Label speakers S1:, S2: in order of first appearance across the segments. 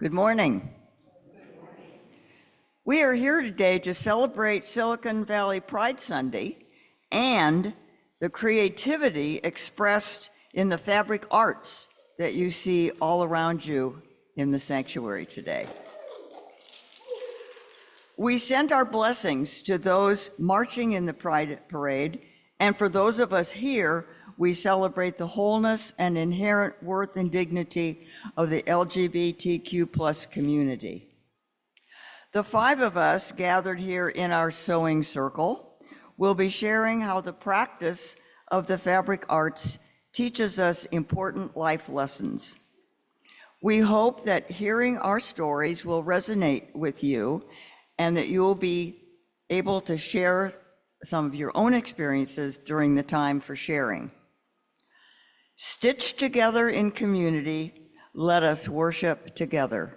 S1: Good morning. We are here today to celebrate Silicon Valley Pride Sunday and the creativity expressed in the fabric arts that you see all around you in the sanctuary today. We send our blessings to those marching in the Pride Parade, and for those of us here, we celebrate the wholeness and inherent worth and dignity of the LGBTQ+ community. The five of us gathered here in our sewing circle will be sharing how the practice of the fabric arts teaches us important life lessons. We hope that hearing our stories will resonate with you and that you will be able to share some of your own experiences during the time for sharing. Stitched together in community, let us worship together.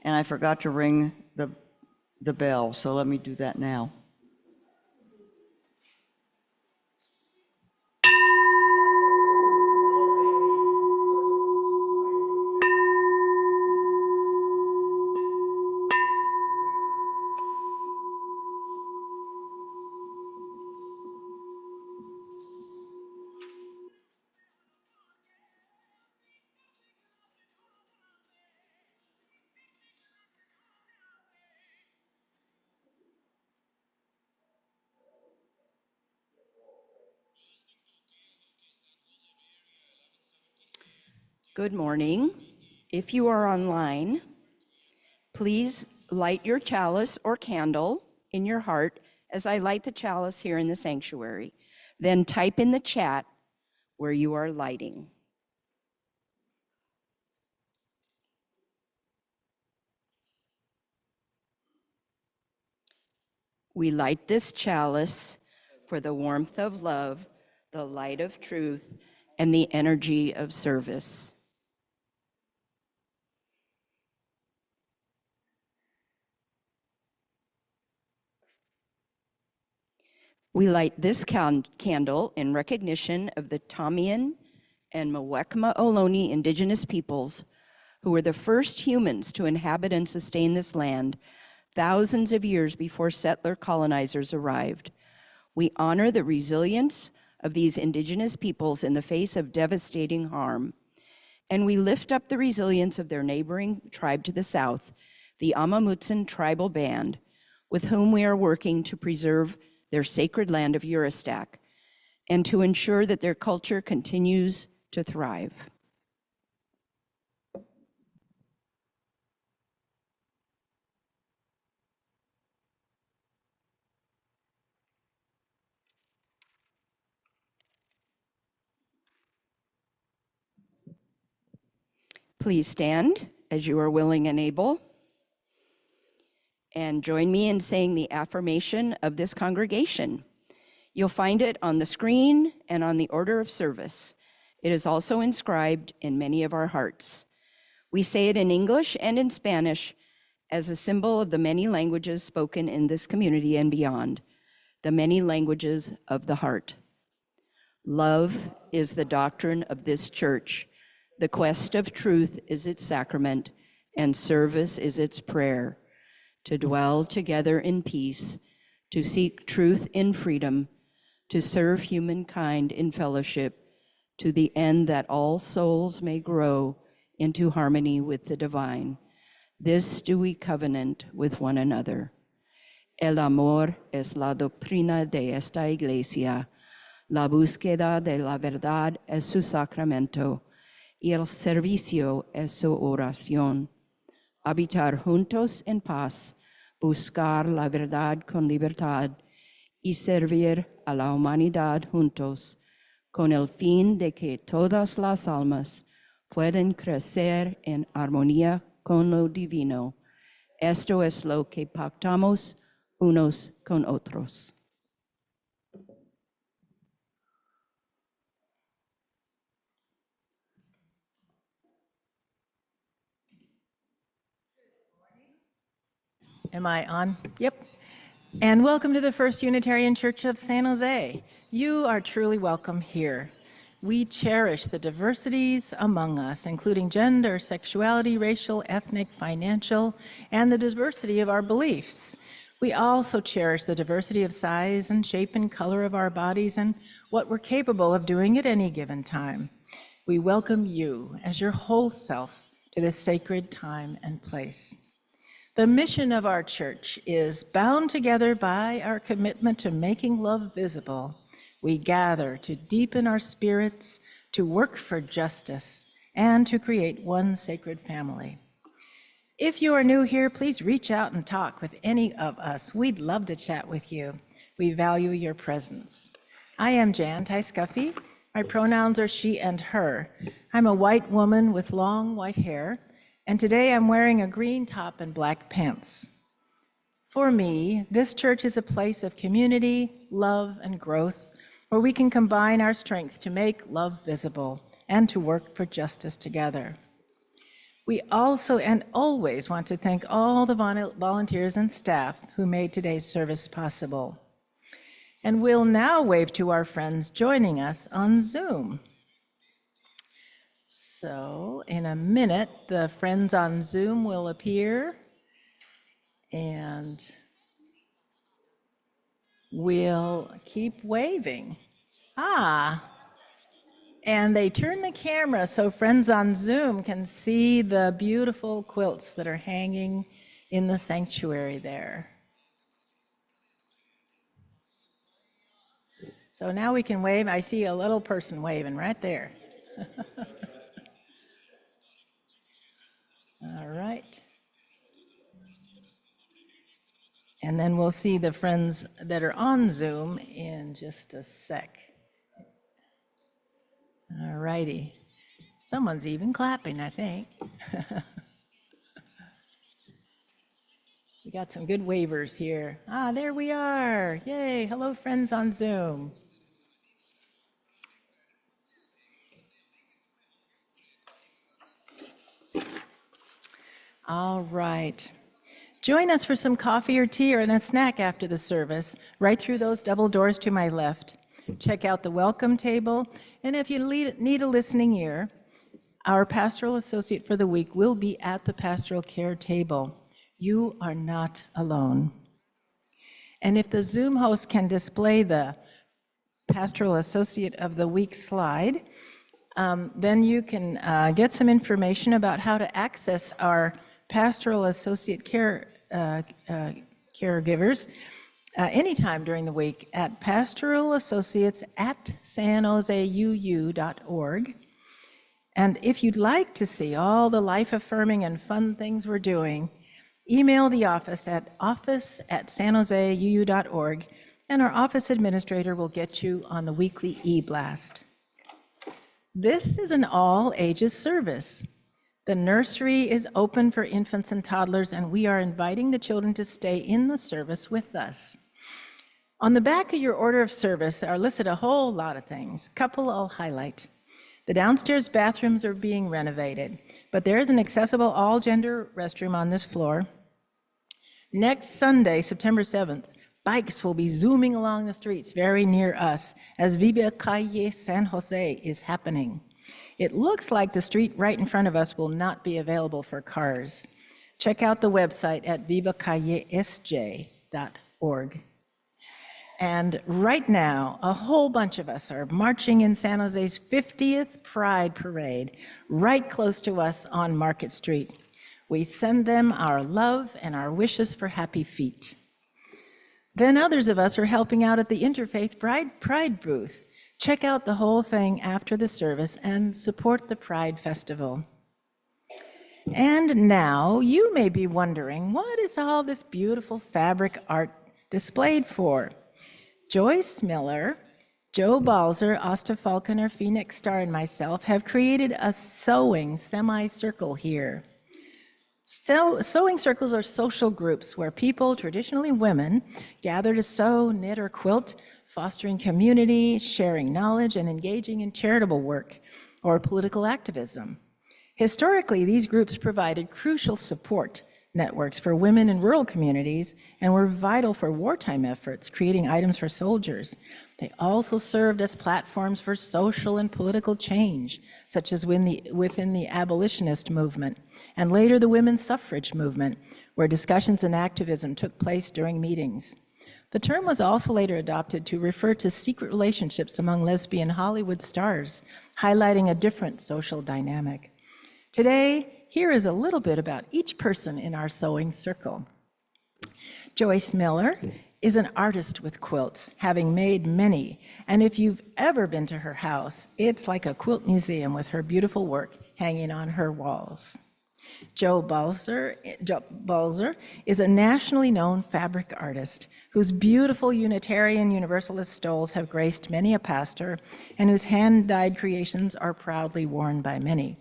S1: And I forgot to ring the bell, so let me do that now.
S2: Good morning. If you are online, please light your chalice or candle in your heart as I light the chalice here in the sanctuary. Then type in the chat where you are lighting. We light this chalice for the warmth of love, the light of truth, and the energy of service. We light this candle in recognition of the Tamian and Muwekma Ohlone indigenous peoples who were the first humans to inhabit and sustain this land thousands of years before settler colonizers arrived. We honor the resilience of these indigenous peoples in the face of devastating harm, and we lift up the resilience of their neighboring tribe to the south, the Amamutsan tribal band, with whom we are working to preserve their sacred land of Eurostak, and to ensure that their culture continues to thrive. Please stand as you are willing and able, and join me in saying the affirmation of this congregation. You'll find it on the screen and on the order of service. It is also inscribed in many of our hearts. We say it in English and in Spanish as a symbol of the many languages spoken in this community and beyond, the many languages of the heart. Love is the doctrine of this church. The quest of truth is its sacrament, and service is its prayer. To dwell together in peace, to seek truth in freedom, to serve humankind in fellowship, to the end that all souls may grow into harmony with the divine. This do we covenant with one another. El amor es la doctrina de esta iglesia. La búsqueda de la verdad es su sacramento, y el servicio es su oración. Habitar juntos en paz, buscar la verdad con libertad y servir a la humanidad juntos, con el fin de que todas las almas puedan crecer en armonía con lo divino. Esto es lo que pactamos unos con otros.
S3: Am I on? Yep. And welcome to the First Unitarian Church of San Jose. You are truly welcome here. We cherish the diversities among us, including gender, sexuality, racial, ethnic, financial, and the diversity of our beliefs. We also cherish the diversity of size and shape and color of our bodies and what we're capable of doing at any given time. We welcome you as your whole self to this sacred time and place. The mission of our church is bound together by our commitment to making love visible. We gather to deepen our spirits, to work for justice, and to create one sacred family. If you are new here, please reach out and talk with any of us. We'd love to chat with you. We value your presence. I am Jan Theiss-Guffey. My pronouns are she and her. I'm a white woman with long white hair, and today I'm wearing a green top and black pants. For me, this church is a place of community, love, and growth, where we can combine our strength to make love visible and to work for justice together. We also and always want to thank all the volunteers and staff who made today's service possible. And we'll now wave to our friends joining us on Zoom. So in a minute, the friends on Zoom will appear, and we'll keep waving. And they turn the camera so friends on Zoom can see the beautiful quilts that are hanging in the sanctuary there. So now we can wave. I see a little person waving right there. All right. And then we'll see the friends that are on Zoom in just a sec. All righty. Someone's even clapping, I think. We got some good wavers here. There we are. Yay. Hello, friends on Zoom. All right. Join us for some coffee or tea or a snack after the service, right through those double doors to my left. Check out the welcome table, and if you need a listening ear, our pastoral associate for the week will be at the pastoral care table. You are not alone. And if the Zoom host can display the pastoral associate of the week slide, then you can get some information about how to access our pastoral associate caregivers anytime during the week at pastoralassociates@sanjoseuu.org. And if you'd like to see all the life-affirming and fun things we're doing, email the office at office@sanjoseuu.org, and our office administrator will get you on the weekly e-blast. This is an all-ages service. The nursery is open for infants and toddlers, and we are inviting the children to stay in the service with us. On the back of your order of service are listed a whole lot of things. Couple I'll highlight. The downstairs bathrooms are being renovated, but there is an accessible all-gender restroom on this floor. Next Sunday, September 7th, bikes will be zooming along the streets very near us as Viva Calle San Jose is happening. It looks like the street right in front of us will not be available for cars. Check out the website at vivacallesj.org. And right now, a whole bunch of us are marching in San Jose's 50th Pride Parade, right close to us on Market Street. We send them our love and our wishes for happy feet. Then others of us are helping out at the Interfaith Pride booth. Check out the whole thing after the service and support the Pride Festival. And now you may be wondering, what is all this beautiful fabric art displayed for? Joyce Miller, Joe Balzer, Austa, Falconer, Phoenix, Starr, and myself have created a sewing semicircle here. Sewing circles are social groups where people, traditionally women, gather to sew, knit, or quilt, fostering community, sharing knowledge, and engaging in charitable work or political activism. Historically, these groups provided crucial support networks for women in rural communities and were vital for wartime efforts, creating items for soldiers. They also served as platforms for social and political change, such as within the abolitionist movement, and later the women's suffrage movement, where discussions and activism took place during meetings. The term was also later adopted to refer to secret relationships among lesbian Hollywood stars, highlighting a different social dynamic. Today, here is a little bit about each person in our sewing circle. Joyce Miller is an artist with quilts, having made many, and if you've ever been to her house, it's like a quilt museum with her beautiful work hanging on her walls. Balzer is a nationally known fabric artist whose beautiful Unitarian Universalist stoles have graced many a pastor and whose hand-dyed creations are proudly worn by many.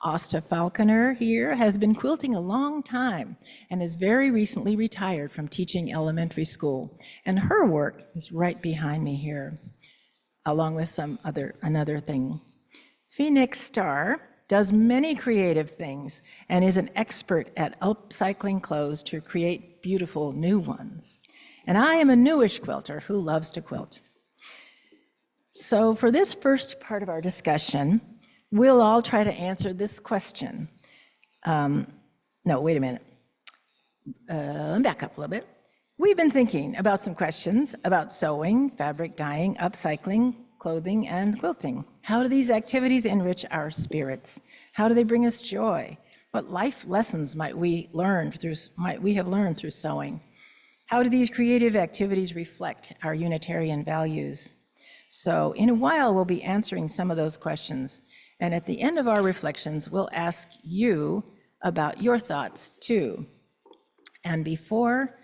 S3: Austa Falconer here has been quilting a long time and is very recently retired from teaching elementary school, and her work is right behind me here, along with another thing. Phoenix Starr does many creative things and is an expert at upcycling clothes to create beautiful new ones. And I am a newish quilter who loves to quilt. So for this first part of our discussion, we'll all try to answer this question. No, wait a minute. Back up a little bit. We've been thinking about some questions about sewing, fabric dyeing, upcycling, clothing, and quilting. How do these activities enrich our spirits? How do they bring us joy? What life lessons might we have learned through sewing? How do these creative activities reflect our Unitarian values? So in a while, we'll be answering some of those questions. And at the end of our reflections, we'll ask you about your thoughts too. And before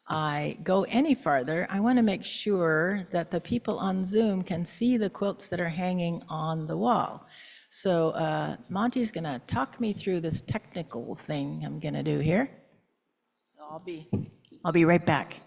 S3: I go any farther, I want to make sure that the people on Zoom can see the quilts that are hanging on the wall. So Monty's going to talk me through this technical thing I'm going to do here. I'll be right back.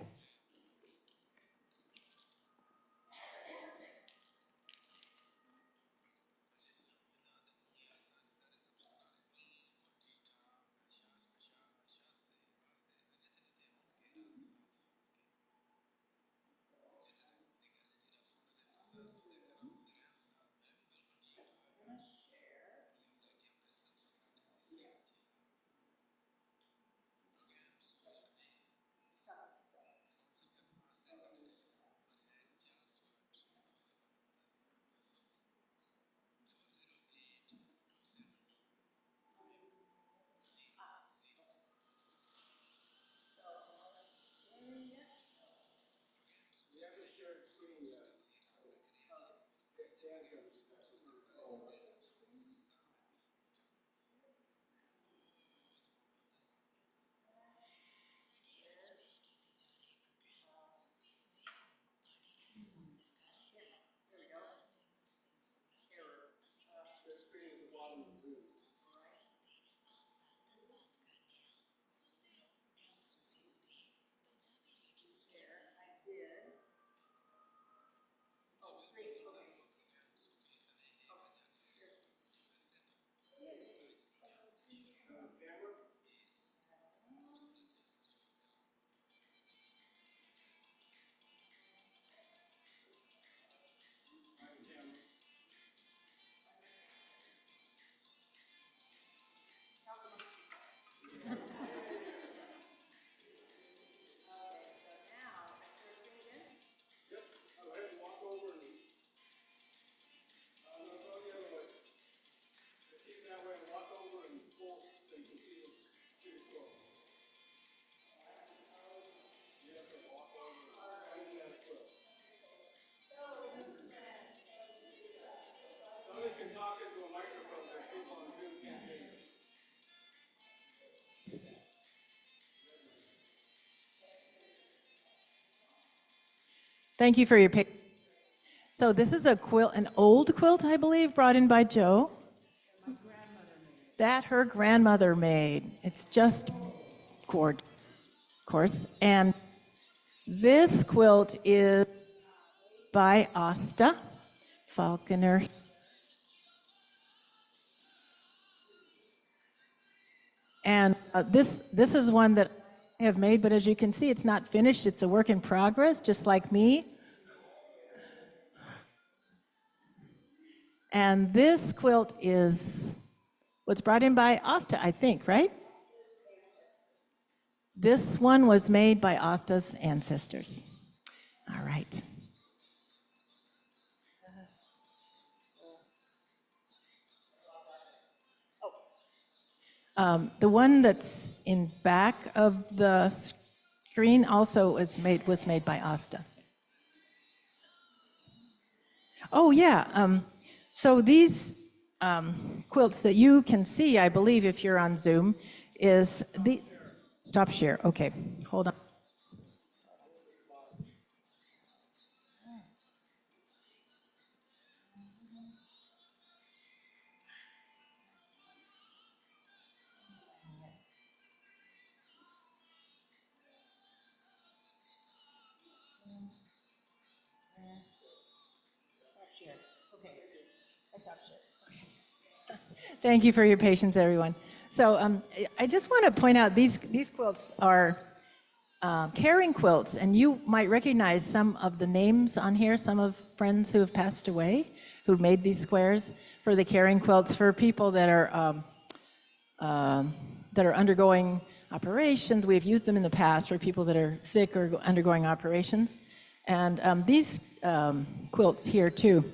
S3: Thank you for your pick. So this is a quilt, an old quilt, I believe, brought in by Jo. That her grandmother made. It's just gorgeous, of course. And this quilt is by Austa Falconer. And this is one that I have made, but as you can see, it's not finished. It's a work in progress, just like me. And this quilt was brought in by Austa, I think, right? This one was made by Austa's ancestors. All right. The one that's in back of the screen also was made by Austa. Oh yeah. So these quilts that you can see, I believe, if you're on Zoom, is the stop share. Okay, hold on. Thank you for your patience, everyone. So I just want to point out these quilts are caring quilts, and you might recognize some of the names on here, some of friends who have passed away who've made these squares for the caring quilts for people that are undergoing operations. We've used them in the past for people that are sick or undergoing operations. And these quilts here too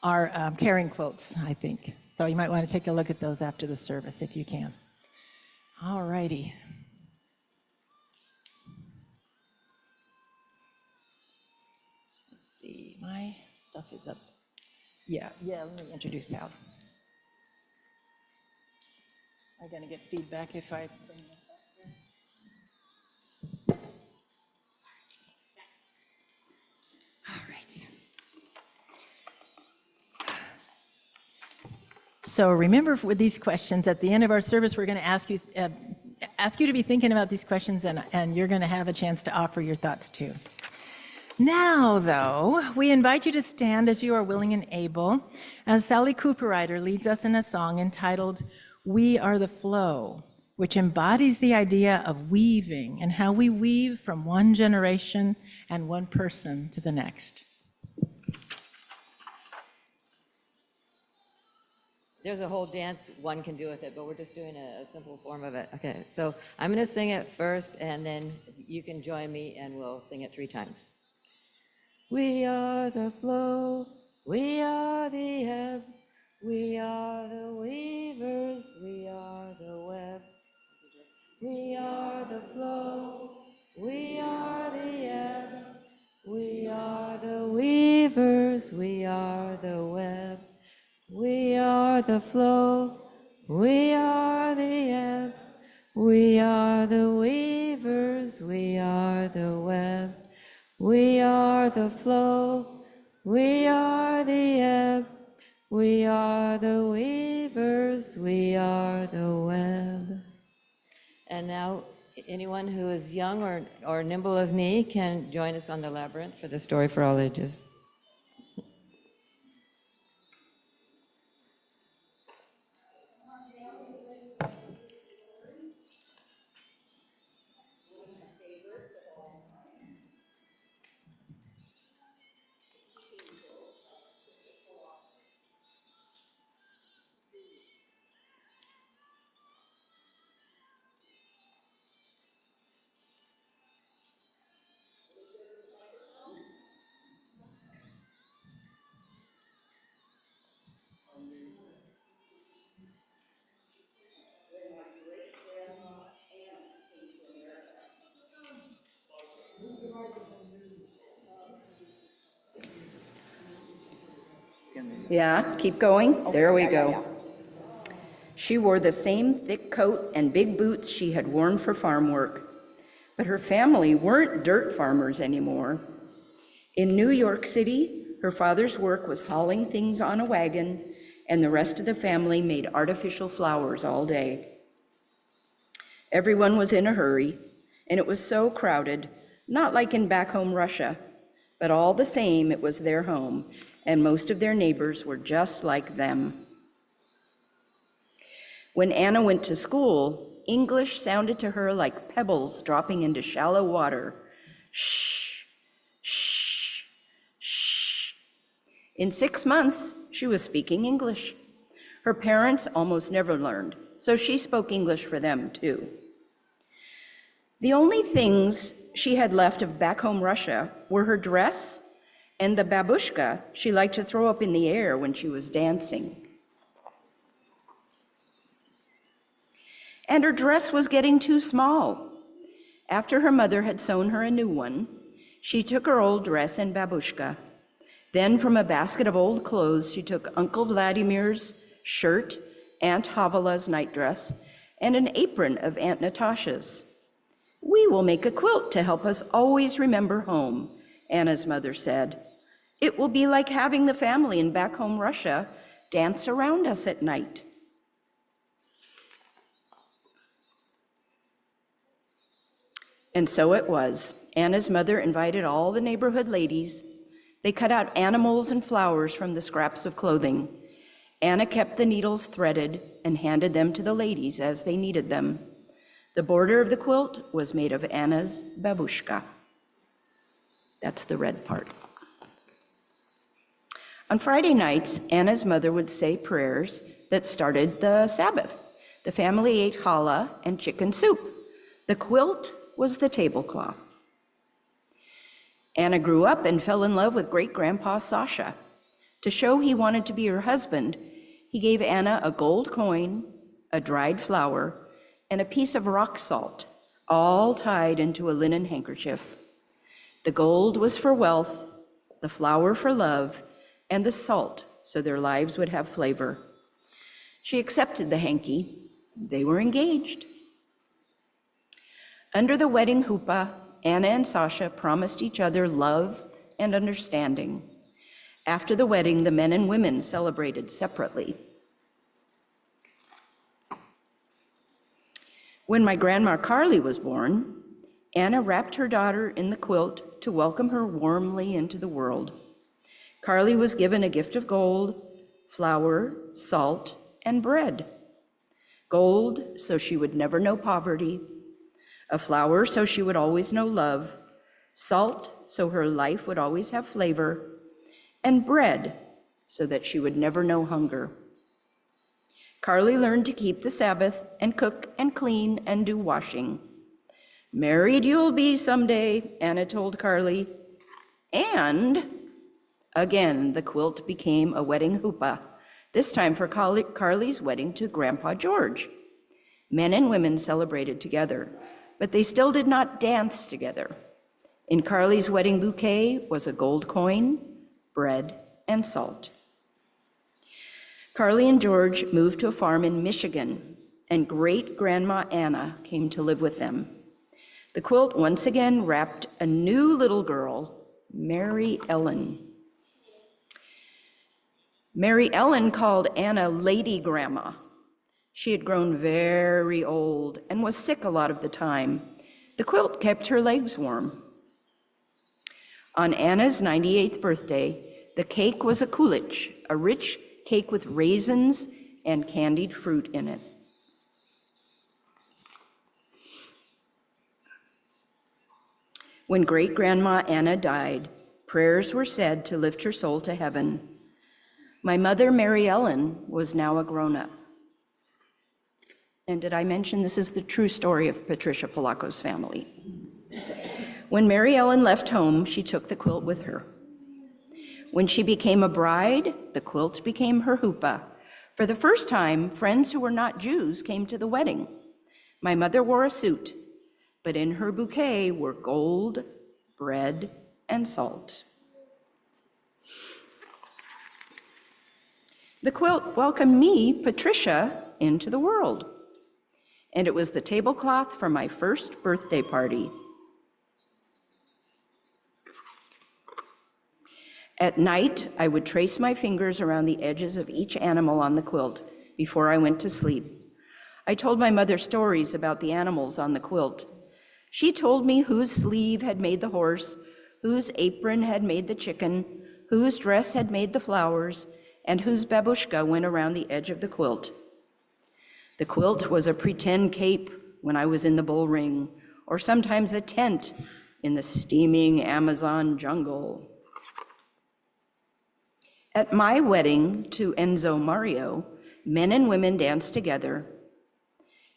S3: are caring quilts, I think. So you might want to take a look at those after the service if you can. All righty. Let's see, my stuff is up. Yeah, let me introduce Sal. I'm going to get feedback if I bring this up here. All right. So remember, with these questions, at the end of our service, we're going to ask you to be thinking about these questions, and you're going to have a chance to offer your thoughts too. Now, though, we invite you to stand as you are willing and able, as Sally Cooperrider leads us in a song entitled, "We Are the Flow," which embodies the idea of weaving and how we weave from one generation and one person to the next.
S4: There's a whole dance one can do with it, but we're just doing a simple form of it. Okay, so I'm going to sing it first, and then you can join me, and we'll sing it 3 times. We are the flow, we are the ebb, we are the weavers, we are the web. We are the flow, we are the ebb, we are the weavers, we are the web. We are the flow, we are the ebb, we are the weavers, we are the web. We are the flow, we are the ebb, we are the weavers, we are the web. And now, anyone who is young or nimble of knee can join us on the labyrinth for the story for all ages.
S2: Yeah, keep going. There we go. She wore the same thick coat and big boots she had worn for farm work. But her family weren't dirt farmers anymore. In New York City, her father's work was hauling things on a wagon, and the rest of the family made artificial flowers all day. Everyone was in a hurry, and it was so crowded, not like in back home Russia, but all the same, it was their home, and most of their neighbors were just like them. When Anna went to school, English sounded to her like pebbles dropping into shallow water. Shh, shh, shh. In 6 months, she was speaking English. Her parents almost never learned, so she spoke English for them too. The only things she had left of back home Russia were her dress and the babushka she liked to throw up in the air when she was dancing. And her dress was getting too small. After her mother had sewn her a new one, she took her old dress and babushka. Then from a basket of old clothes, she took Uncle Vladimir's shirt, Aunt Havala's nightdress, and an apron of Aunt Natasha's. "We will make a quilt to help us always remember home," Anna's mother said. "It will be like having the family in back home Russia dance around us at night." And so it was. Anna's mother invited all the neighborhood ladies. They cut out animals and flowers from the scraps of clothing. Anna kept the needles threaded and handed them to the ladies as they needed them. The border of the quilt was made of Anna's babushka. That's the red part. On Friday nights, Anna's mother would say prayers that started the Sabbath. The family ate challah and chicken soup. The quilt was the tablecloth. Anna grew up and fell in love with great-grandpa Sasha. To show he wanted to be her husband, he gave Anna a gold coin, a dried flower, and a piece of rock salt, all tied into a linen handkerchief. The gold was for wealth, the flower for love, and the salt so their lives would have flavor. She accepted the hanky. They were engaged. Under the wedding huppah, Anna and Sasha promised each other love and understanding. After the wedding, the men and women celebrated separately. When my grandma Carly was born, Anna wrapped her daughter in the quilt to welcome her warmly into the world. Carly was given a gift of gold, flour, salt, and bread. Gold, so she would never know poverty. A flower, so she would always know love. Salt, so her life would always have flavor. And bread, so that she would never know hunger. Carly learned to keep the Sabbath and cook and clean and do washing. "Married you'll be someday," Anna told Carly. And again, the quilt became a wedding huppah, this time for Carly's wedding to Grandpa George. Men and women celebrated together, but they still did not dance together. In Carly's wedding bouquet was a gold coin, bread, and salt. Carly and George moved to a farm in Michigan, and great-grandma Anna came to live with them. The quilt once again wrapped a new little girl, Mary Ellen. Mary Ellen called Anna Lady Grandma. She had grown very old and was sick a lot of the time. The quilt kept her legs warm. On Anna's 98th birthday, the cake was a kulich, a rich cake with raisins and candied fruit in it. When great-grandma Anna died, prayers were said to lift her soul to heaven. My mother, Mary Ellen, was now a grown-up. And did I mention this is the true story of Patricia Polacco's family? When Mary Ellen left home, she took the quilt with her. When she became a bride, the quilt became her huppah. For the first time, friends who were not Jews came to the wedding. My mother wore a suit, but in her bouquet were gold, bread, and salt. The quilt welcomed me, Patricia, into the world. And it was the tablecloth for my first birthday party. At night, I would trace my fingers around the edges of each animal on the quilt before I went to sleep. I told my mother stories about the animals on the quilt. She told me whose sleeve had made the horse, whose apron had made the chicken, whose dress had made the flowers, and whose babushka went around the edge of the quilt. The quilt was a pretend cape when I was in the bull ring, or sometimes a tent in the steaming Amazon jungle. At my wedding to Enzo Mario, men and women danced together.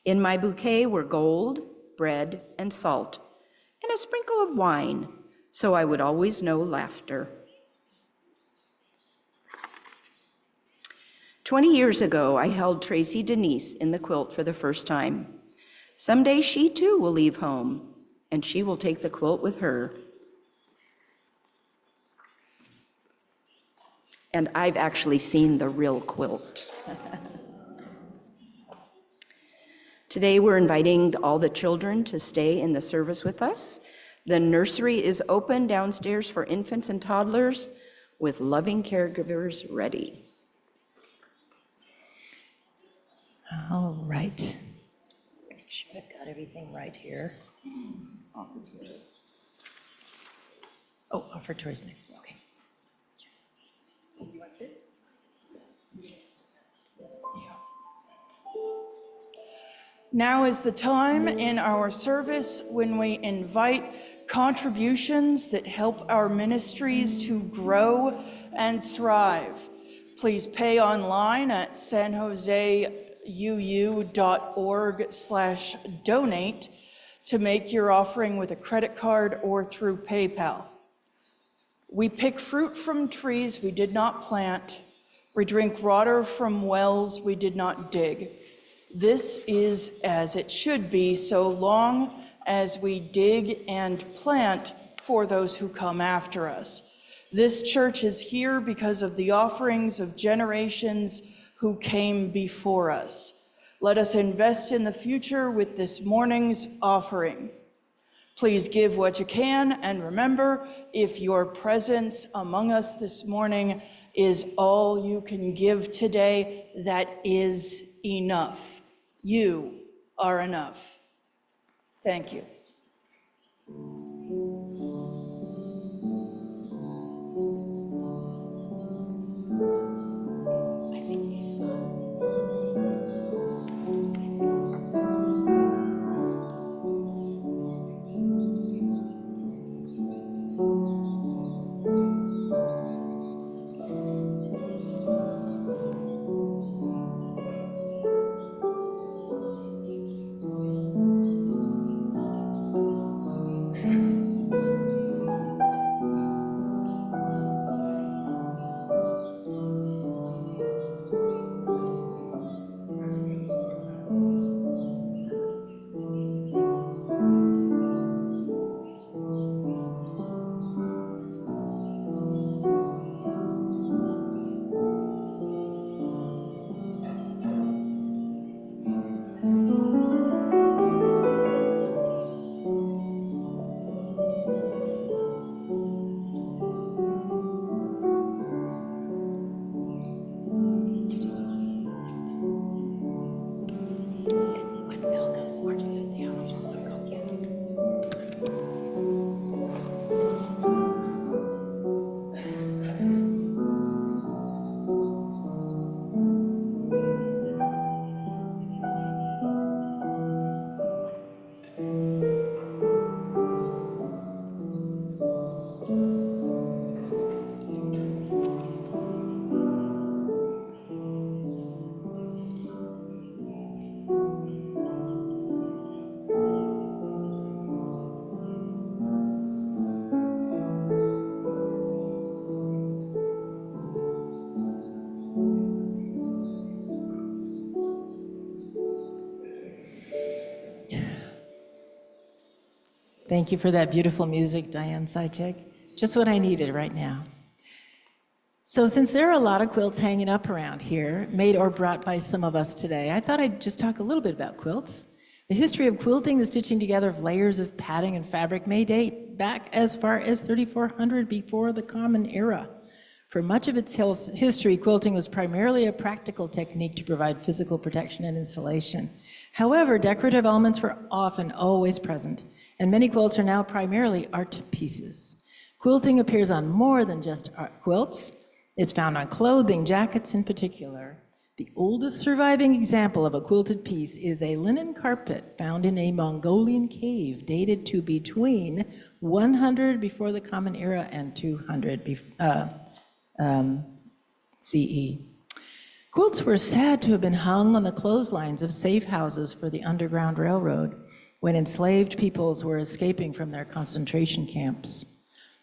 S2: In my bouquet were gold, bread, and salt, and a sprinkle of wine, so I would always know laughter. 20 years ago, I held Tracy Denise in the quilt for the first time. Someday she too will leave home, and she will take the quilt with her. And I've actually seen the real quilt. Today, we're inviting all the children to stay in the service with us. The nursery is open downstairs for infants and toddlers with loving caregivers ready.
S3: All right. Make sure I've got everything right here. Oh, offer choice next. Okay. What's it?
S5: Now is the time in our service when we invite contributions that help our ministries to grow and thrive. Please pay online at sanjoseuu.org/donate to make your offering with a credit card or through PayPal. We pick fruit from trees we did not plant. We drink water from wells we did not dig. This is as it should be, so long as we dig and plant for those who come after us. This church is here because of the offerings of generations who came before us. Let us invest in the future with this morning's offering. Please give what you can, and remember, if your presence among us this morning is all you can give today, that is enough. You are enough. Thank you.
S3: Thank you for that beautiful music, Diane Sychek. Just what I needed right now. So since there are a lot of quilts hanging up around here, made or brought by some of us today, I thought I'd just talk a little bit about quilts. The history of quilting, the stitching together of layers of padding and fabric, may date back as far as 3400 before the Common Era. For much of its history, quilting was primarily a practical technique to provide physical protection and insulation. However, decorative elements were often always present, and many quilts are now primarily art pieces. Quilting appears on more than just art quilts. It's found on clothing, jackets in particular. The oldest surviving example of a quilted piece is a linen carpet found in a Mongolian cave dated to between 100 before the Common Era and 200 CE. Quilts were said to have been hung on the clotheslines of safe houses for the Underground Railroad when enslaved peoples were escaping from their concentration camps.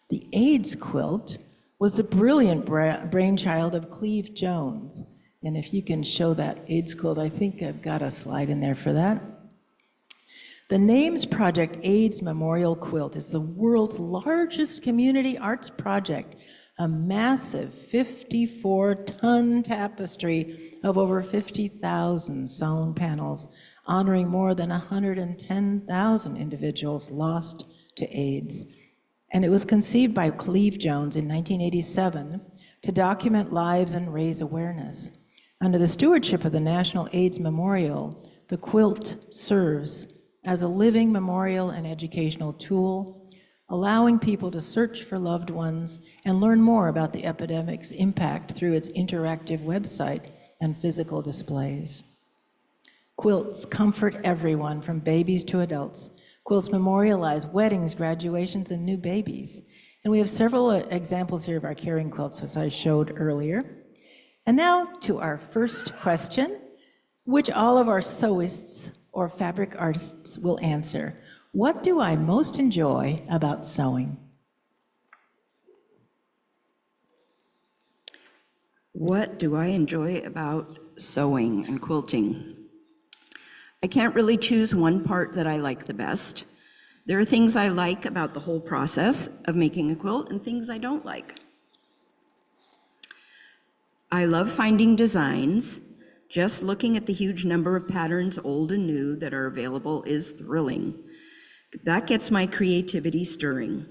S3: The AIDS quilt was the brilliant brainchild of Cleve Jones. And if you can show that AIDS quilt, I think I've got a slide in there for that. The NAMES Project AIDS Memorial Quilt is the world's largest community arts project, a massive 54-ton tapestry of over 50,000 sewn panels, honoring more than 110,000 individuals lost to AIDS. And it was conceived by Cleve Jones in 1987 to document lives and raise awareness. Under the stewardship of the National AIDS Memorial, the quilt serves as a living memorial and educational tool, allowing people to search for loved ones and learn more about the epidemic's impact through its interactive website and physical displays. Quilts comfort everyone from babies to adults. Quilts memorialize weddings, graduations, and new babies. And we have several examples here of our caring quilts, as I showed earlier. And now to our first question, which all of our sewists or fabric artists will answer. What do I most enjoy about sewing?
S2: What do I enjoy about sewing and quilting? I can't really choose one part that I like the best. There are things I like about the whole process of making a quilt and things I don't like. I love finding designs. Just looking at the huge number of patterns, old and new, that are available is thrilling. That gets my creativity stirring.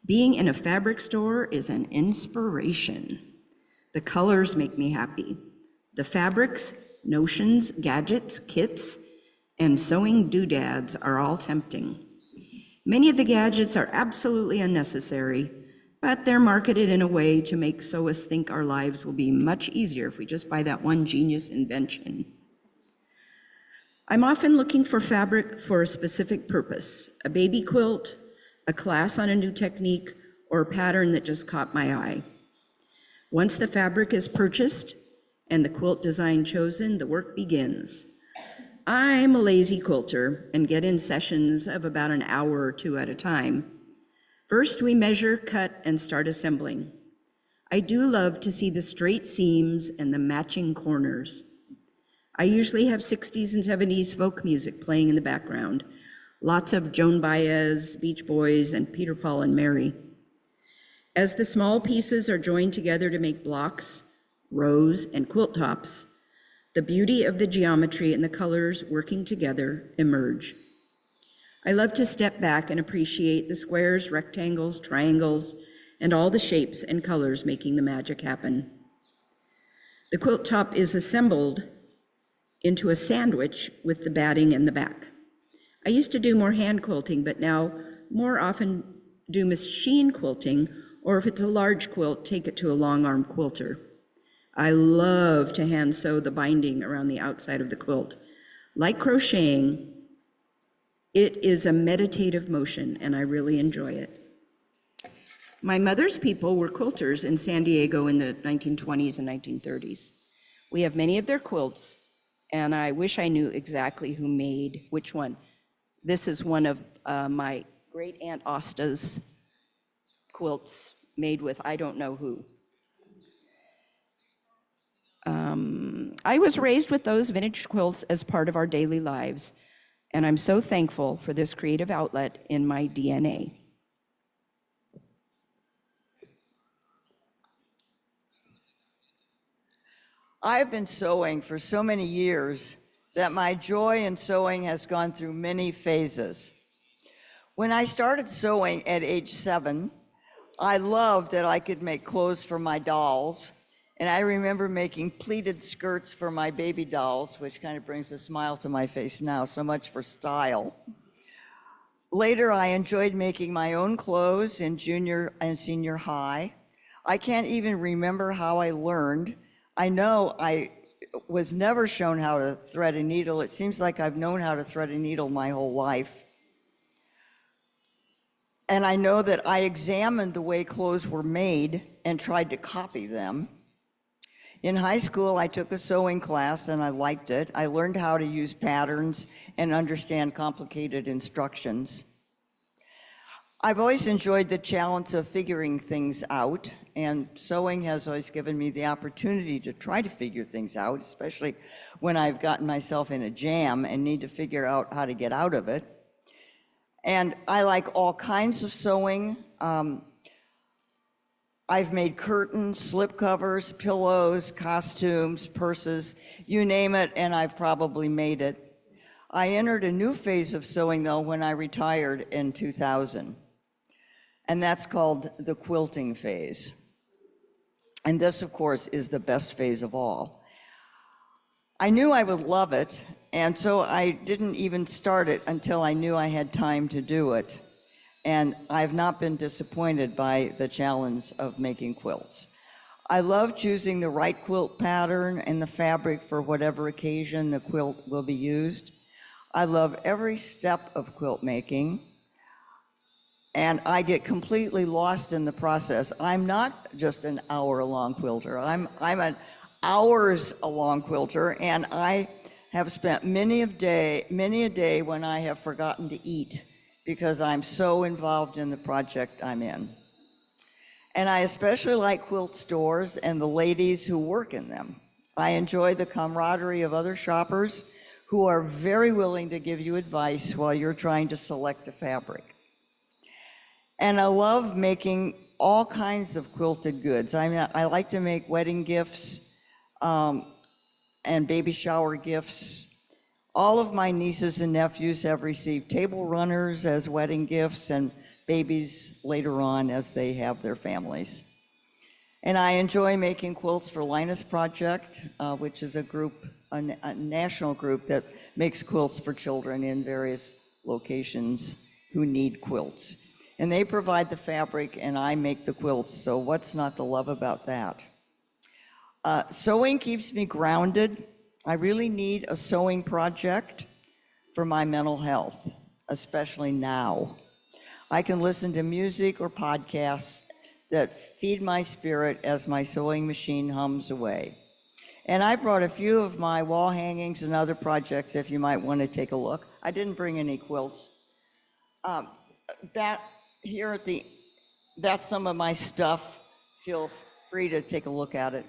S2: Being in a fabric store is an inspiration. The colors make me happy. The fabrics, notions, gadgets, kits, and sewing doodads are all tempting. Many of the gadgets are absolutely unnecessary, but they're marketed in a way to make sewists think our lives will be much easier if we just buy that one genius invention. I'm often looking for fabric for a specific purpose, a baby quilt, a class on a new technique, or a pattern that just caught my eye. Once the fabric is purchased and the quilt design chosen, the work begins. I'm a lazy quilter and get in sessions of about an hour or two at a time. First, we measure, cut, and start assembling. I do love to see the straight seams and the matching corners. I usually have 60s and 70s folk music playing in the background. Lots of Joan Baez, Beach Boys, and Peter, Paul, and Mary. As the small pieces are joined together to make blocks, rows, and quilt tops, the beauty of the geometry and the colors working together emerge. I love to step back and appreciate the squares, rectangles, triangles, and all the shapes and colors making the magic happen. The quilt top is assembled into a sandwich with the batting in the back. I used to do more hand quilting, but now more often do machine quilting, or if it's a large quilt, take it to a long arm quilter. I love to hand sew the binding around the outside of the quilt. Like crocheting, it is a meditative motion, and I really enjoy it. My mother's people were quilters in San Diego in the 1920s and 1930s. We have many of their quilts, and I wish I knew exactly who made which one. This is one of my great-aunt Austa's quilts made with I don't know who. I was raised with those vintage quilts as part of our daily lives, and I'm so thankful for this creative outlet in my DNA.
S1: I've been sewing for so many years that my joy in sewing has gone through many phases. When I started sewing at age 7, I loved that I could make clothes for my dolls, and I remember making pleated skirts for my baby dolls, which kind of brings a smile to my face now, so much for style. Later, I enjoyed making my own clothes in junior and senior high. I can't even remember how I learned. I know I was never shown how to thread a needle. It seems like I've known how to thread a needle my whole life. And I know that I examined the way clothes were made and tried to copy them. In high school, I took a sewing class and I liked it. I learned how to use patterns and understand complicated instructions. I've always enjoyed the challenge of figuring things out, and sewing has always given me the opportunity to try to figure things out, especially when I've gotten myself in a jam and need to figure out how to get out of it. And I like all kinds of sewing. I've made curtains, slipcovers, pillows, costumes, purses, you name it, and I've probably made it. I entered a new phase of sewing, though, when I retired in 2000. And that's called the quilting phase. And this, of course, is the best phase of all. I knew I would love it, and so I didn't even start it until I knew I had time to do it. And I've not been disappointed by the challenge of making quilts. I love choosing the right quilt pattern and the fabric for whatever occasion the quilt will be used. I love every step of quilt making, and I get completely lost in the process. I'm not just an hour-long quilter. I'm an hours-long quilter, and I have spent many a day when I have forgotten to eat because I'm so involved in the project I'm in. And I especially like quilt stores and the ladies who work in them. I enjoy the camaraderie of other shoppers who are very willing to give you advice while you're trying to select a fabric. And I love making all kinds of quilted goods. I like to make wedding gifts and baby shower gifts. All of my nieces and nephews have received table runners as wedding gifts and babies later on as they have their families. And I enjoy making quilts for Linus Project, which is a group, a national group that makes quilts for children in various locations who need quilts. And they provide the fabric and I make the quilts, so what's not to love about that? Sewing keeps me grounded. I really need a sewing project for my mental health, especially now. I can listen to music or podcasts that feed my spirit as my sewing machine hums away. And I brought a few of my wall hangings and other projects if you might want to take a look. I didn't bring any quilts. That's some of my stuff. Feel free to take a look at it.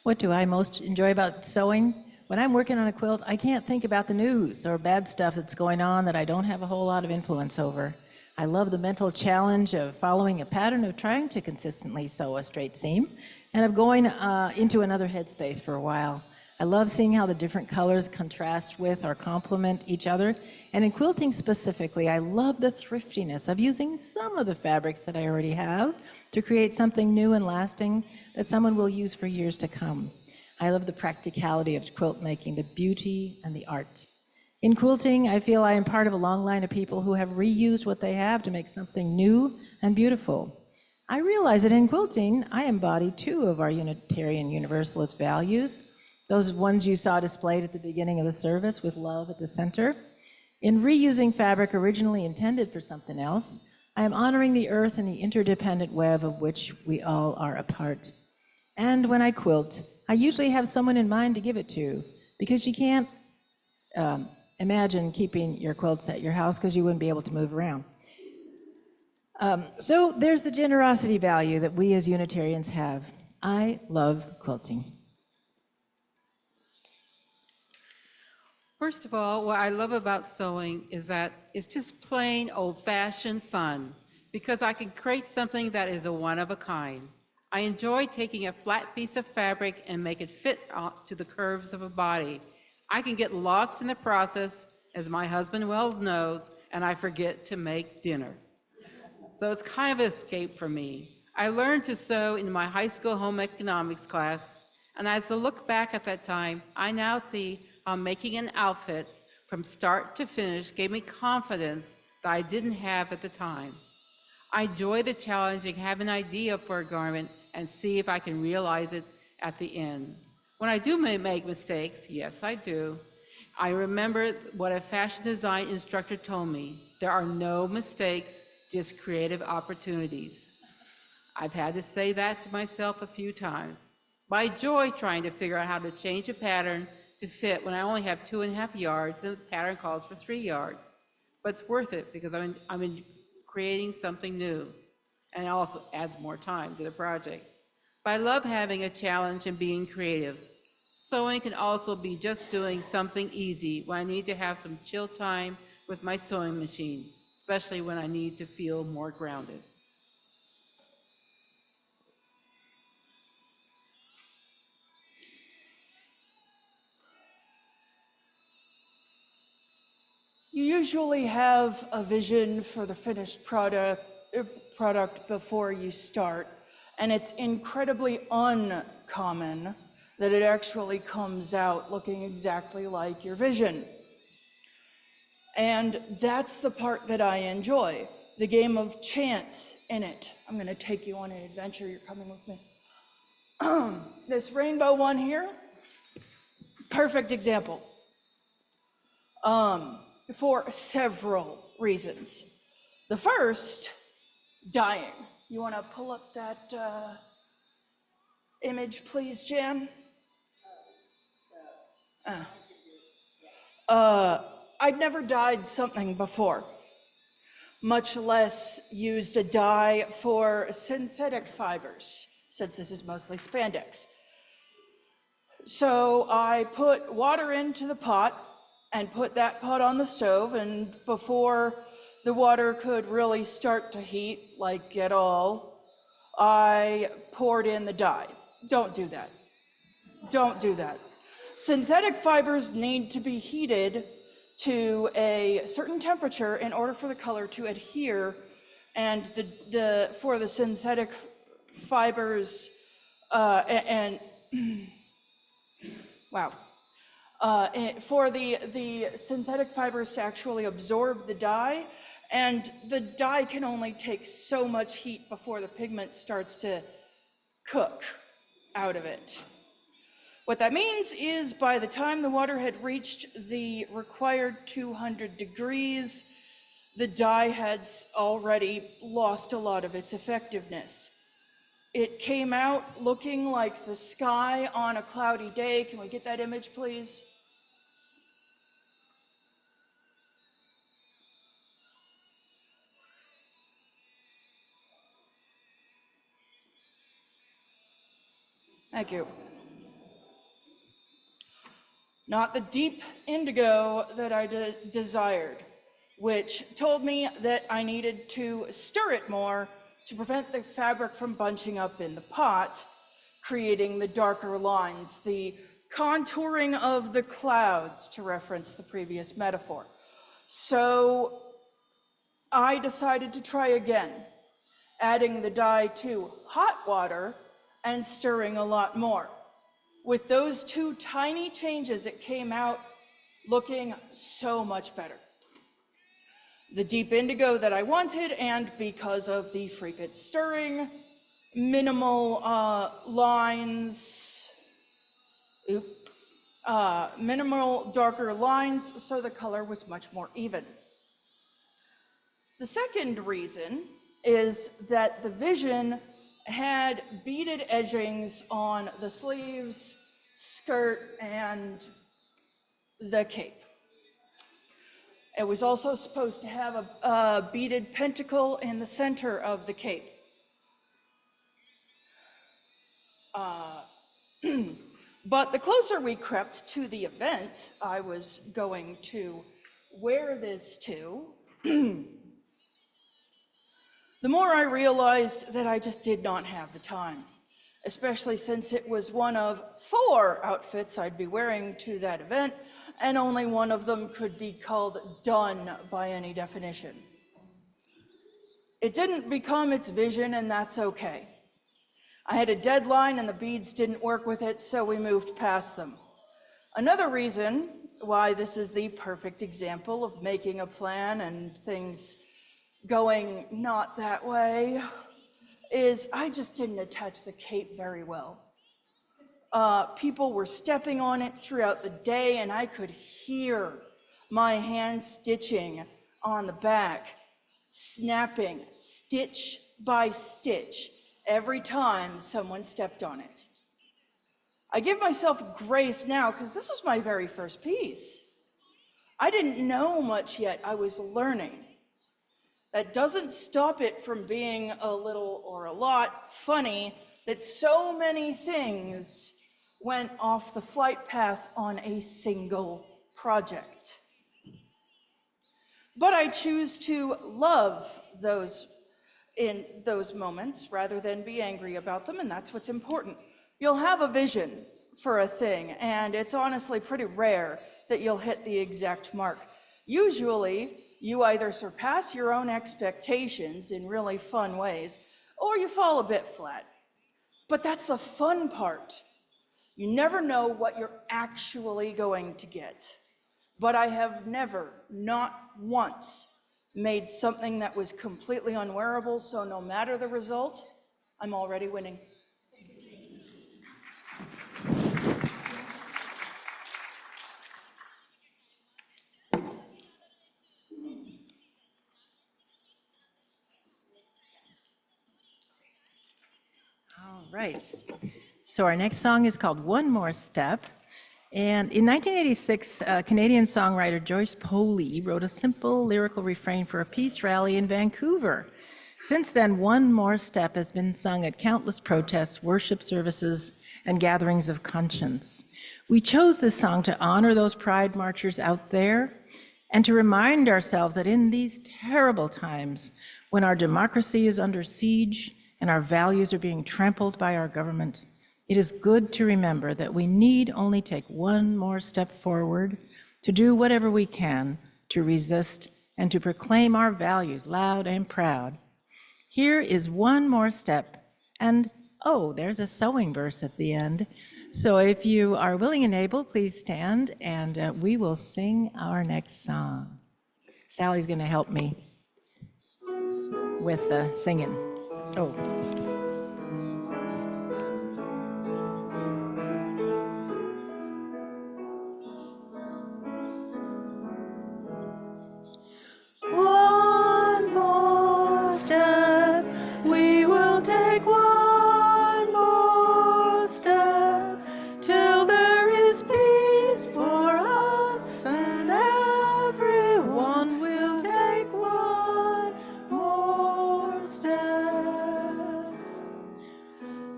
S3: What do I most enjoy about sewing? When I'm working on a quilt, I can't think about the news or bad stuff that's going on that I don't have a whole lot of influence over. I love the mental challenge of following a pattern of trying to consistently sew a straight seam and of going into another headspace for a while. I love seeing how the different colors contrast with or complement each other. And in quilting specifically, I love the thriftiness of using some of the fabrics that I already have to create something new and lasting that someone will use for years to come. I love the practicality of quilt making, the beauty and the art. In quilting, I feel I am part of a long line of people who have reused what they have to make something new and beautiful. I realize that in quilting, I embody two of our Unitarian Universalist values, those ones you saw displayed at the beginning of the service with love at the center. In reusing fabric originally intended for something else, I am honoring the earth and the interdependent web of which we all are a part. And when I quilt, I usually have someone in mind to give it to, because you can't imagine keeping your quilts at your house because you wouldn't be able to move around. So there's the generosity value that we as Unitarians have. I love quilting.
S6: First of all, what I love about sewing is that it's just plain old-fashioned fun because I can create something that is a one-of-a-kind. I enjoy taking a flat piece of fabric and make it fit to the curves of a body. I can get lost in the process, as my husband well knows, and I forget to make dinner. So it's kind of an escape for me. I learned to sew in my high school home economics class, and as I look back at that time, I now see how making an outfit from start to finish gave me confidence that I didn't have at the time. I enjoy the challenge of having an idea for a garment and see if I can realize it at the end. When I do make mistakes, yes, I do, I remember what a fashion design instructor told me. There are no mistakes, just creative opportunities. I've had to say that to myself a few times. My joy trying to figure out how to change a pattern to fit when I only have 2.5 yards and the pattern calls for 3 yards. But it's worth it because I'm creating something new, and it also adds more time to the project. But I love having a challenge and being creative. Sewing can also be just doing something easy when I need to have some chill time with my sewing machine, especially when I need to feel more grounded.
S5: You usually have a vision for the finished product before you start, and it's incredibly uncommon that it actually comes out looking exactly like your vision. And that's the part that I enjoy, the game of chance in it. I'm going to take you on an adventure. You're coming with me. This rainbow one here, perfect example. For several reasons. The first, dying. You want to pull up that image, please, Jan? I'd never dyed something before, much less used a dye for synthetic fibers, since this is mostly spandex. So I put water into the pot and put that pot on the stove, and before the water could really start to heat, like at all, I poured in the dye. Don't do that. Don't do that. Synthetic fibers need to be heated to a certain temperature in order for the color to adhere, and for the synthetic fibers wow. For the synthetic fibers to actually absorb the dye, and the dye can only take so much heat before the pigment starts to cook out of it. What that means is by the time the water had reached the required 200 degrees, the dye had already lost a lot of its effectiveness. It came out looking like the sky on a cloudy day. Can we get that image, please? Thank you. Not the deep indigo that I desired, which told me that I needed to stir it more to prevent the fabric from bunching up in the pot, creating the darker lines, the contouring of the clouds, to reference the previous metaphor. So I decided to try again, adding the dye to hot water and stirring a lot more. With those two tiny changes, it came out looking so much better. The deep indigo that I wanted, and because of the frequent stirring, minimal lines, minimal darker lines, so the color was much more even. The second reason is that the vision had beaded edgings on the sleeves, skirt, and the cape. It was also supposed to have a beaded pentacle in the center of the cape. But the closer we crept to the event I was going to wear this to, the more I realized that I just did not have the time, especially since it was one of 4 outfits I'd be wearing to that event, and only one of them could be called done by any definition. It didn't become its vision, and that's okay. I had a deadline and the beads didn't work with it, so we moved past them. Another reason why this is the perfect example of making a plan and things going not that way is I just didn't attach the cape very well. People were stepping on it throughout the day, and I could hear my hand stitching on the back, snapping stitch by stitch every time someone stepped on it. I give myself grace now because this was my very first piece. I didn't know much yet, I was learning. That doesn't stop it from being a little or a lot funny that so many things went off the flight path on a single project. But I choose to love those in those moments rather than be angry about them, and that's what's important. You'll have a vision for a thing, and it's honestly pretty rare that you'll hit the exact mark. Usually, you either surpass your own expectations in really fun ways, or you fall a bit flat. But that's the fun part. You never know what you're actually going to get. But I have never, not once, made something that was completely unwearable, so no matter the result, I'm already winning.
S3: All right. So our next song is called One More Step. And in 1986, Canadian songwriter Joyce wrote a simple lyrical refrain for a peace rally in Vancouver. Since then, One More Step has been sung at countless protests, worship services, and gatherings of conscience. We chose this song to honor those pride marchers out there and to remind ourselves that in these terrible times, when our democracy is under siege and our values are being trampled by our government, it is good to remember that we need only take one more step forward to do whatever we can to resist and to proclaim our values loud and proud. Here is one more step, and oh, there's a sewing verse at the end. So if you are willing and able, please stand, and we will sing our next song. Sally's going to help me with the singing. Oh. One more step, we will take one more step till there is peace for us, and everyone will take one more step.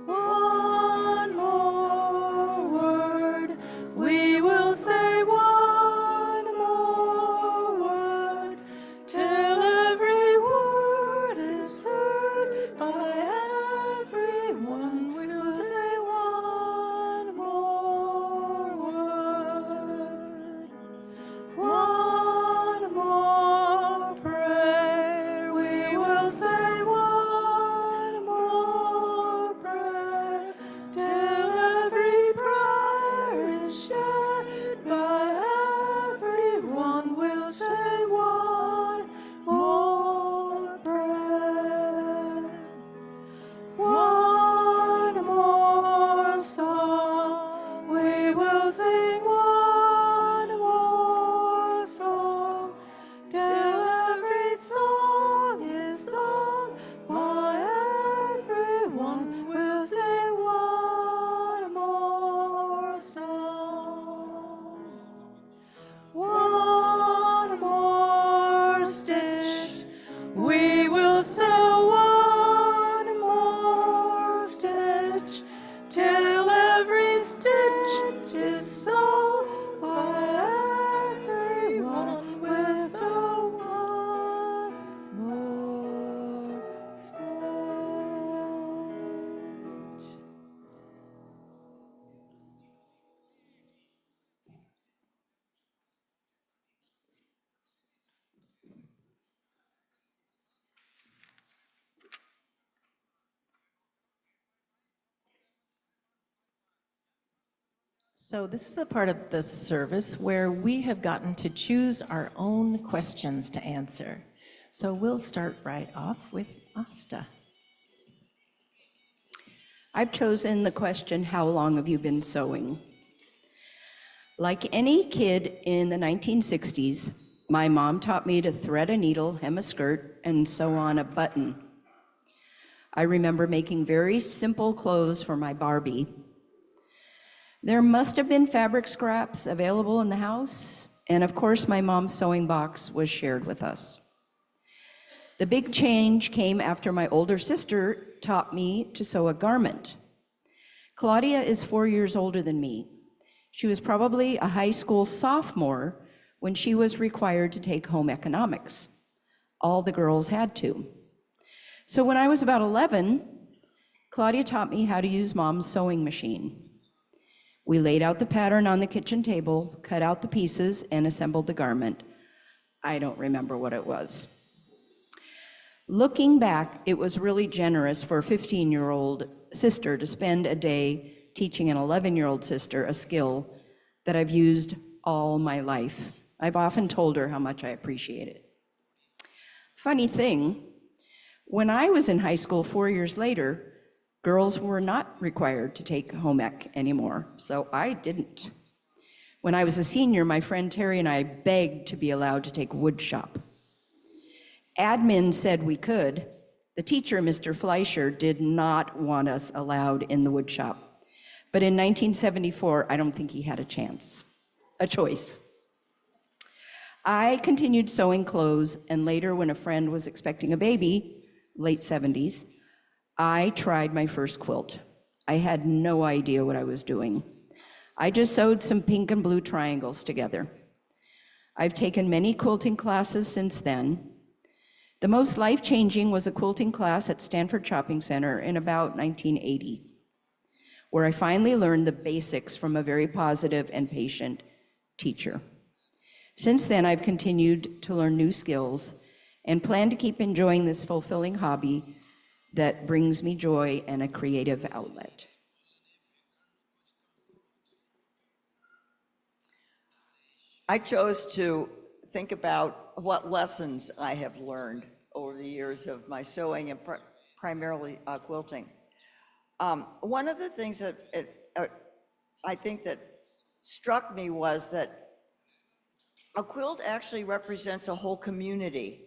S3: One more word, we will say one more word till every word is heard by everyone. We'll say one more word, one more prayer. We will say one more prayer till every prayer is shared by everyone. We'll say one more prayer, one more song. We will sing one more song till every song is sung by everyone. We'll say one more song. One more stitch, we will sew one more stitch till every stitch is sewn by everyone with the one more stitch. So this is a part of the service where we have gotten to choose our own questions to answer. So we'll start right off with Austa.
S2: I've chosen the question, how long have you been sewing? Like any kid in the 1960s, my mom taught me to thread a needle, hem a skirt, and sew on a button. I remember making very simple clothes for my Barbie. There must have been fabric scraps available in the house, and of course my mom's sewing box was shared with us. The big change came after my older sister taught me to sew a garment. Claudia is 4 years older than me. She was probably a high school sophomore when she was required to take home economics. All the girls had to. So when I was about 11, Claudia taught me how to use Mom's sewing machine. We laid out the pattern on the kitchen table, cut out the pieces, and assembled the garment. I don't remember what it was. Looking back, it was really generous for a 15-year-old sister to spend a day teaching an 11-year-old sister a skill that I've used all my life. I've often told her how much I appreciate it. Funny thing, when I was in high school 4 years later, girls were not required to take home ec anymore, so I didn't. When I was a senior, my friend Terry and I begged to be allowed to take wood shop. Admin said we could. The teacher, Mr. Fleischer, did not want us allowed in the wood shop. But in 1974, I don't think he had a choice. I continued sewing clothes, and later when a friend was expecting a baby, late 70s, I tried my first quilt. I had no idea what I was doing. I just sewed some pink and blue triangles together. I've taken many quilting classes since then. The most life-changing was a quilting class at Stanford Shopping Center in about 1980, where I finally learned the basics from a very positive and patient teacher. Since then, I've continued to learn new skills and plan to keep enjoying this fulfilling hobby that brings me joy and a creative outlet.
S1: I chose to think about what lessons I have learned over the years of my sewing and primarily quilting. One of the things that I think that struck me was that a quilt actually represents a whole community.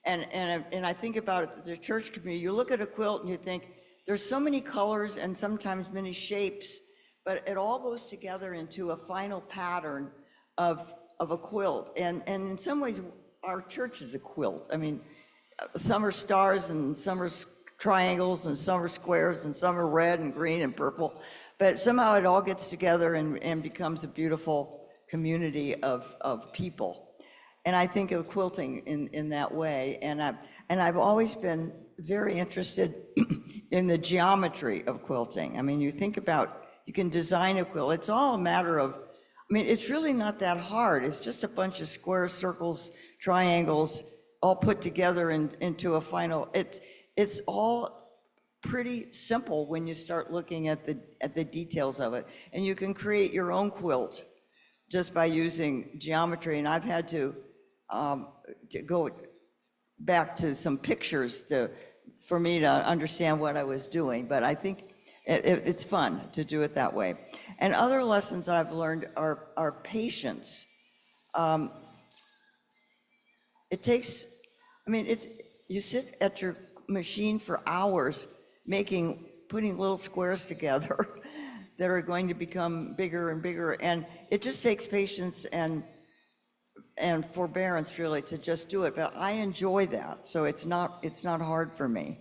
S1: And I think about it, the church community, you look at a quilt and you think, there's so many colors and sometimes many shapes, but it all goes together into a final pattern of a quilt. And in some ways, our church is a quilt. I mean, some are stars and some are triangles and some are squares and some are red and green and purple, but somehow it all gets together and becomes a beautiful community of people. And I think of quilting in that way. And I've always been very interested in the geometry of quilting. I mean, you think about, you can design a quilt. It's all a matter of, I mean, it's really not that hard. It's just a bunch of squares, circles, triangles, all put together into a final, it's all pretty simple when you start looking at the details of it. And you can create your own quilt just by using geometry. And I've had to go back to some pictures for me to understand what I was doing, but I think it's fun to do it that way. And other lessons I've learned are patience. It takes, I mean, you sit at your machine for hours putting little squares together that are going to become bigger and bigger, and it just takes patience and forbearance really to just do it, but I enjoy that, so it's not hard for me.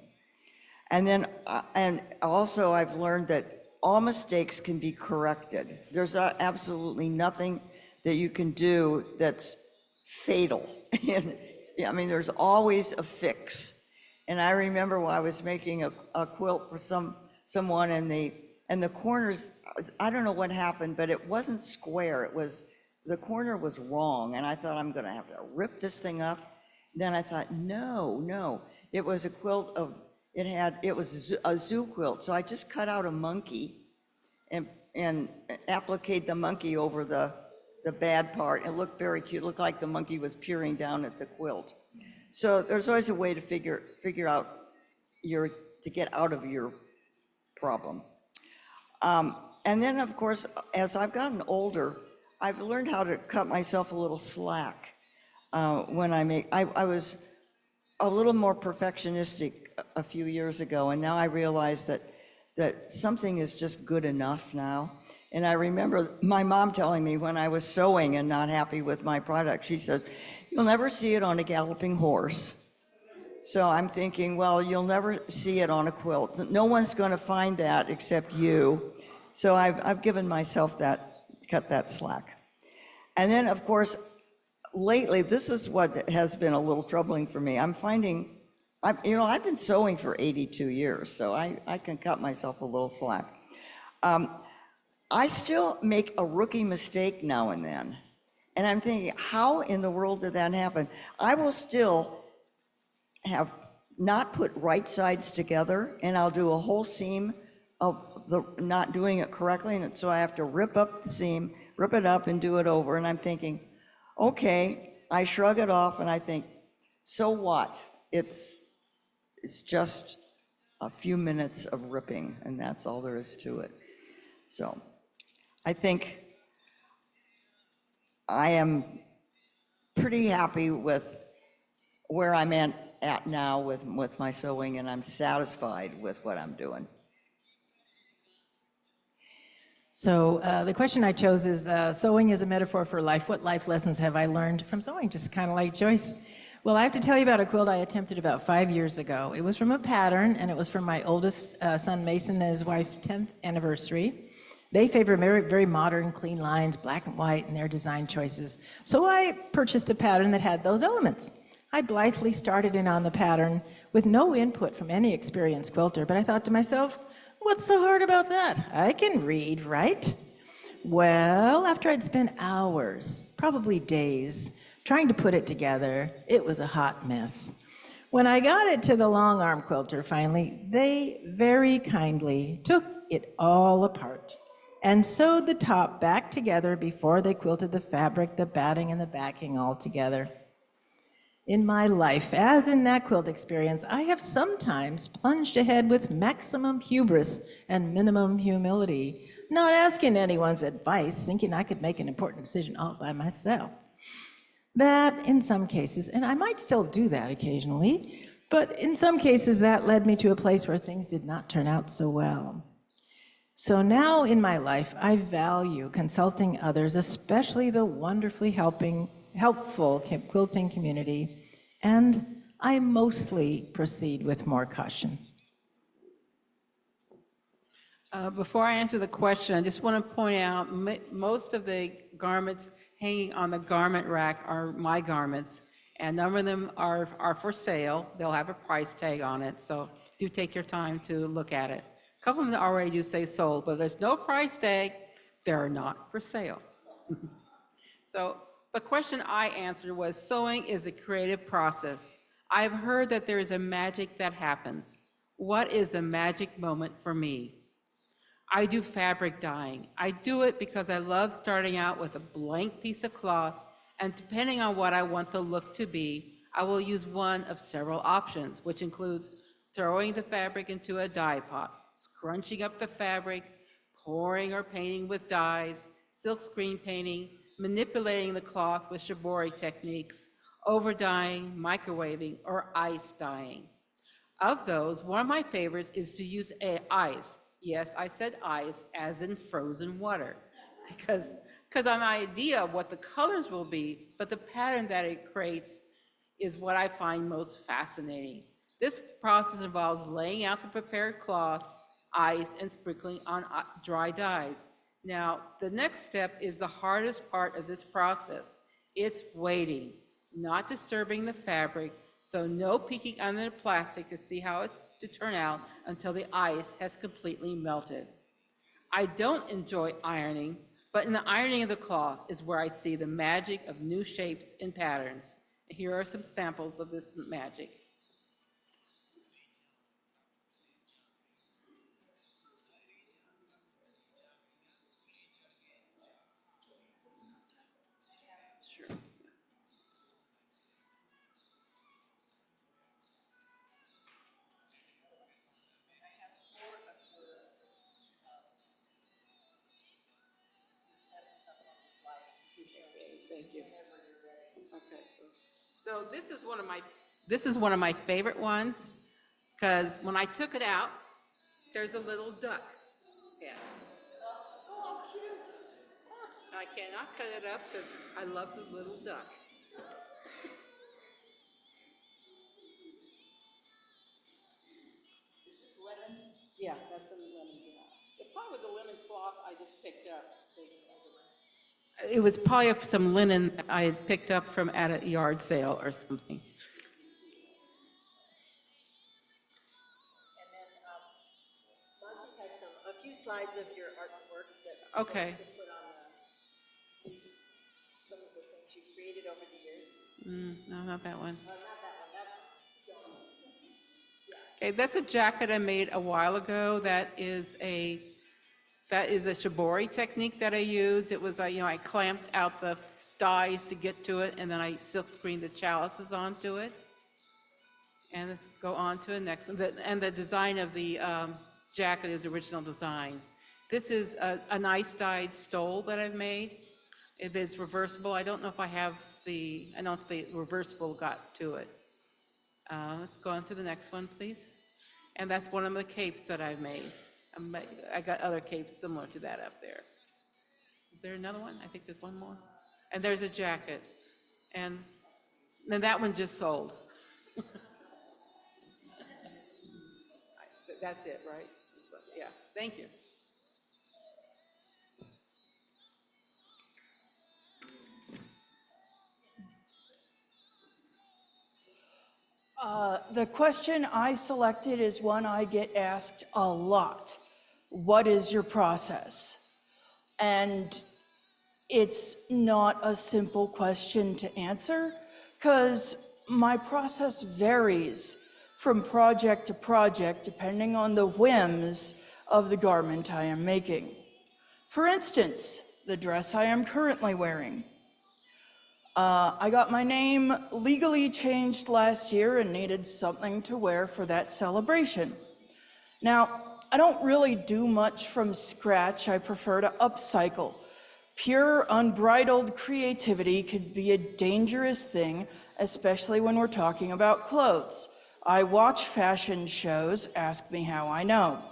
S1: And then, and also I've learned that all mistakes can be corrected. There's absolutely nothing that you can do that's fatal. I mean, there's always a fix. And I remember when I was making a quilt for someone and the corners, I don't know what happened, but it wasn't square. The corner was wrong, and I thought, I'm gonna have to rip this thing up. Then I thought, no, it was a quilt it was a zoo quilt, so I just cut out a monkey and appliqued the monkey over the bad part. It looked very cute. It looked like the monkey was peering down at the quilt. So there's always a way to figure out to get out of your problem. And then, of course, as I've gotten older, I've learned how to cut myself a little slack when I was a little more perfectionistic a few years ago, and now I realize that something is just good enough now. And I remember my mom telling me when I was sewing and not happy with my product, she says, "You'll never see it on a galloping horse." So I'm thinking, well, you'll never see it on a quilt. No one's going to find that except you. So I've given myself cut that slack. And then, of course, lately, this is what has been a little troubling for me. I'm finding, I've been sewing for 82 years, so I can cut myself a little slack. I still make a rookie mistake now and then. And I'm thinking, how in the world did that happen? I will still have not put right sides together, and I'll do a whole seam of not doing it correctly, and so I have to rip up the seam, rip it up and do it over, and I'm thinking, okay, I shrug it off and I think, so what? It's just a few minutes of ripping, and that's all there is to it. So I think I am pretty happy with where I'm at now with my sewing, and I'm satisfied with what I'm doing.
S3: So the question I chose is, sewing is a metaphor for life. What life lessons have I learned from sewing? Just kind of like Joyce. Well, I have to tell you about a quilt I attempted about 5 years ago. It was from a pattern, and it was from my oldest son, Mason, and his wife's 10th anniversary. They favor very modern, clean lines, black and white, in their design choices. So I purchased a pattern that had those elements. I blithely started in on the pattern with no input from any experienced quilter, but I thought to myself, what's so hard about that? I can read, right? Well, after I'd spent hours, probably days, trying to put it together, it was a hot mess. When I got it to the long arm quilter finally, they very kindly took it all apart and sewed the top back together before they quilted the fabric, the batting, and the backing all together. In my life, as in that quilt experience, I have sometimes plunged ahead with maximum hubris and minimum humility, not asking anyone's advice, thinking I could make an important decision all by myself. That, in some cases, and I might still do that occasionally, but in some cases that led me to a place where things did not turn out so well. So now in my life, I value consulting others, especially the wonderfully helpful quilting community, and I mostly proceed with more caution.
S6: Before I answer the question, I just want to point out most of the garments hanging on the garment rack are my garments, and a number of them are for sale. They'll have a price tag on it, so do take your time to look at it. A couple of them already do say sold, but there's no price tag. They're not for sale. So the question I answered was, sewing is a creative process. I've heard that there is a magic that happens. What is a magic moment for me? I do fabric dyeing. I do it because I love starting out with a blank piece of cloth, and depending on what I want the look to be, I will use one of several options, which includes throwing the fabric into a dye pot, scrunching up the fabric, pouring or painting with dyes, silk screen painting, manipulating the cloth with shibori techniques, over dyeing, microwaving, or ice dyeing. Of those, one of my favorites is to use ice. Yes, I said ice, as in frozen water, because I have an idea of what the colors will be, but the pattern that it creates is what I find most fascinating. This process involves laying out the prepared cloth, ice, and sprinkling on dry dyes. Now, the next step is the hardest part of this process. It's waiting, not disturbing the fabric, so no peeking under the plastic to see how it to turn out until the ice has completely melted. I don't enjoy ironing, but in the ironing of the cloth is where I see the magic of new shapes and patterns. Here are some samples of this magic. Thank you. Okay, so this is one of my favorite ones. because when I took it out, there's a little duck. Yeah. I cannot cut it up because I love the little duck. Yeah, that's a lemon. Yeah. It probably was a linen cloth I just picked up. It was probably some linen that I had picked up from at a yard sale or something.
S7: Monty has a few slides of your artwork that
S6: Okay.
S7: to put on some of the things you've created over the years.
S6: No, not that one.
S7: Not that one, that's
S6: Okay, that's a jacket I made a while ago. That is a shibori technique that I used. It was, I clamped out the dies to get to it, and then I silk screened the chalices onto it. And let's go on to the next one. And the design of the jacket is original design. This is a nice dyed stole that I've made. It is reversible. I don't know if I don't know if the reversible got to it. Let's go on to the next one, please. And that's one of the capes that I've made. I got other capes similar to that up there. Is there another one? I think there's one more. And there's a jacket. And then that one just sold. That's it, right? Yeah, thank you.
S5: The question I selected is one I get asked a lot. What is your process? And it's not a simple question to answer because my process varies from project to project depending on the whims of the garment I am making. For instance, the dress I am currently wearing. I got my name legally changed last year and needed something to wear for that celebration. Now, I don't really do much from scratch. I prefer to upcycle. Pure, unbridled creativity could be a dangerous thing, especially when we're talking about clothes. I watch fashion shows, ask me how I know.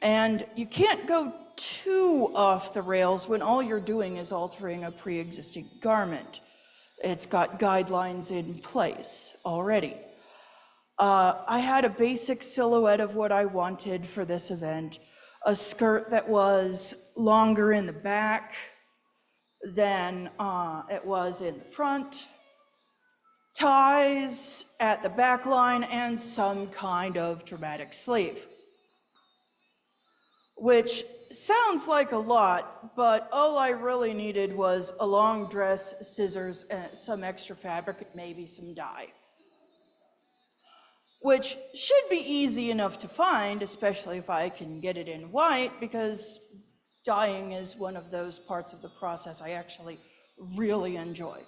S5: And you can't go too off the rails when all you're doing is altering a pre-existing garment. It's got guidelines in place already. I had a basic silhouette of what I wanted for this event, a skirt that was longer in the back than it was in the front, ties at the back line, and some kind of dramatic sleeve. Which sounds like a lot, but all I really needed was a long dress, scissors, and some extra fabric, and maybe some dye. Which should be easy enough to find, especially if I can get it in white, because dyeing is one of those parts of the process I actually really enjoy.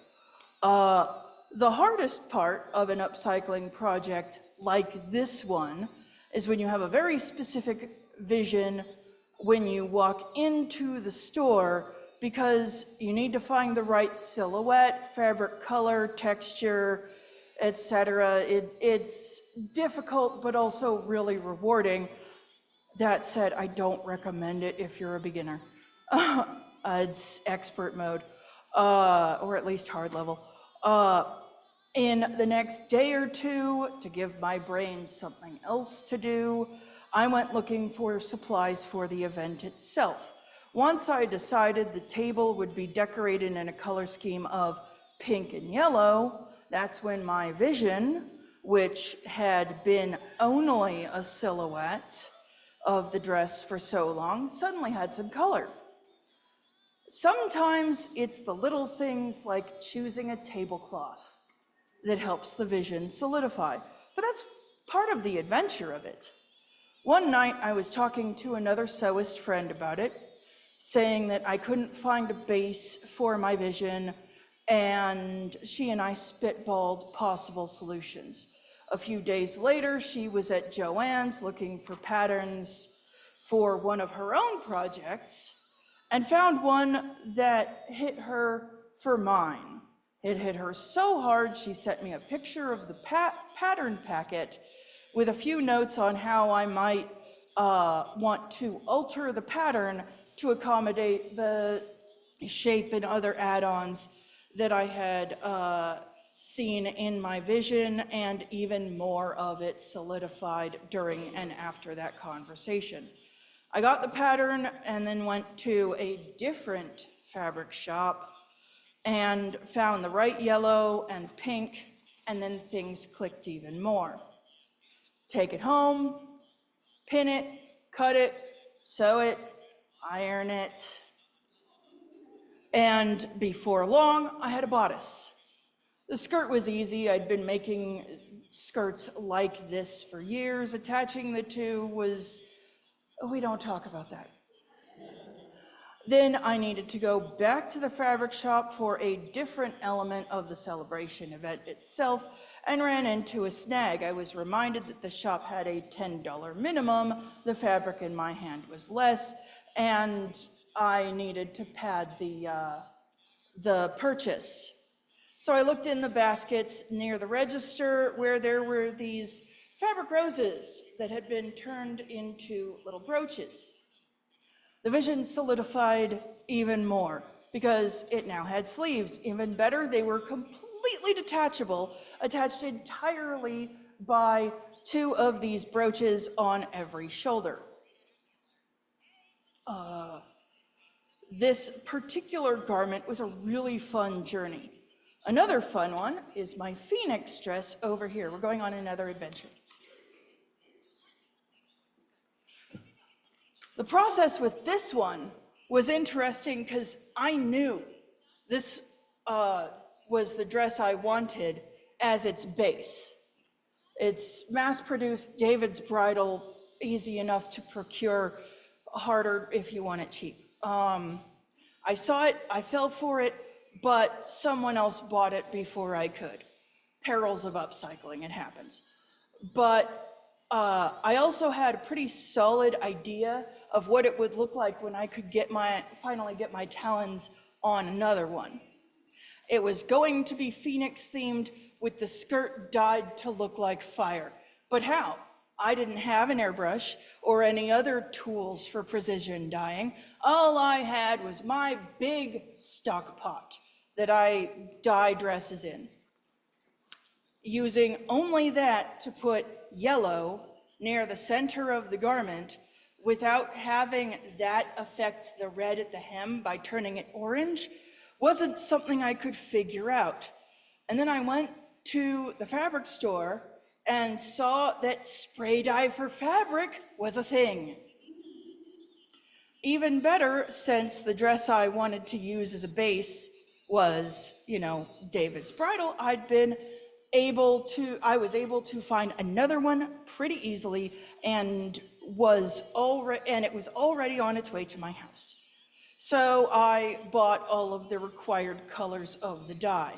S5: The hardest part of an upcycling project like this one is when you have a very specific vision when you walk into the store, because you need to find the right silhouette, fabric color, texture, etc. It's difficult, but also really rewarding. That said, I don't recommend it if you're a beginner. It's expert mode, or at least hard level. In the next day or two, to give my brain something else to do, I went looking for supplies for the event itself. Once I decided the table would be decorated in a color scheme of pink and yellow, that's when my vision, which had been only a silhouette of the dress for so long, suddenly had some color. Sometimes it's the little things like choosing a tablecloth that helps the vision solidify, but that's part of the adventure of it. One night I was talking to another sewist friend about it, saying that I couldn't find a base for my vision, and she and I spitballed possible solutions. A few days later, she was at Joann's looking for patterns for one of her own projects and found one that hit her for mine. It hit her so hard, she sent me a picture of the pattern packet with a few notes on how I might want to alter the pattern to accommodate the shape and other add-ons that I had seen in my vision, and even more of it solidified during and after that conversation. I got the pattern and then went to a different fabric shop and found the right yellow and pink, and then things clicked even more. Take it home, pin it, cut it, sew it, iron it, and before long, I had a bodice. The skirt was easy. I'd been making skirts like this for years. Attaching the two was, we don't talk about that. Then I needed to go back to the fabric shop for a different element of the celebration event itself and ran into a snag. I was reminded that the shop had a $10 minimum. The fabric in my hand was less, and I needed to pad the purchase. So I looked in the baskets near the register where there were these fabric roses that had been turned into little brooches. The vision solidified even more because it now had sleeves. Even better, they were completely detachable, attached entirely by two of these brooches on every shoulder. This particular garment was a really fun journey. Another fun one is my Phoenix dress over here. We're going on another adventure. The process with this one was interesting because I knew this was the dress I wanted as its base. It's mass-produced David's bridal, easy enough to procure, harder if you want it cheap. I saw it, I fell for it, but someone else bought it before I could. Perils of upcycling, it happens. But I also had a pretty solid idea of what it would look like when I could finally get my talons on another one. It was going to be Phoenix themed with the skirt dyed to look like fire. But how? I didn't have an airbrush or any other tools for precision dyeing. All I had was my big stock pot that I dye dresses in. Using only that to put yellow near the center of the garment without having that affect the red at the hem by turning it orange wasn't something I could figure out. And then I went to the fabric store and saw that spray dye for fabric was a thing. Even better, since the dress I wanted to use as a base was, David's bridal, I was able to find another one pretty easily, and it was already on its way to my house. So I bought all of the required colors of the dye.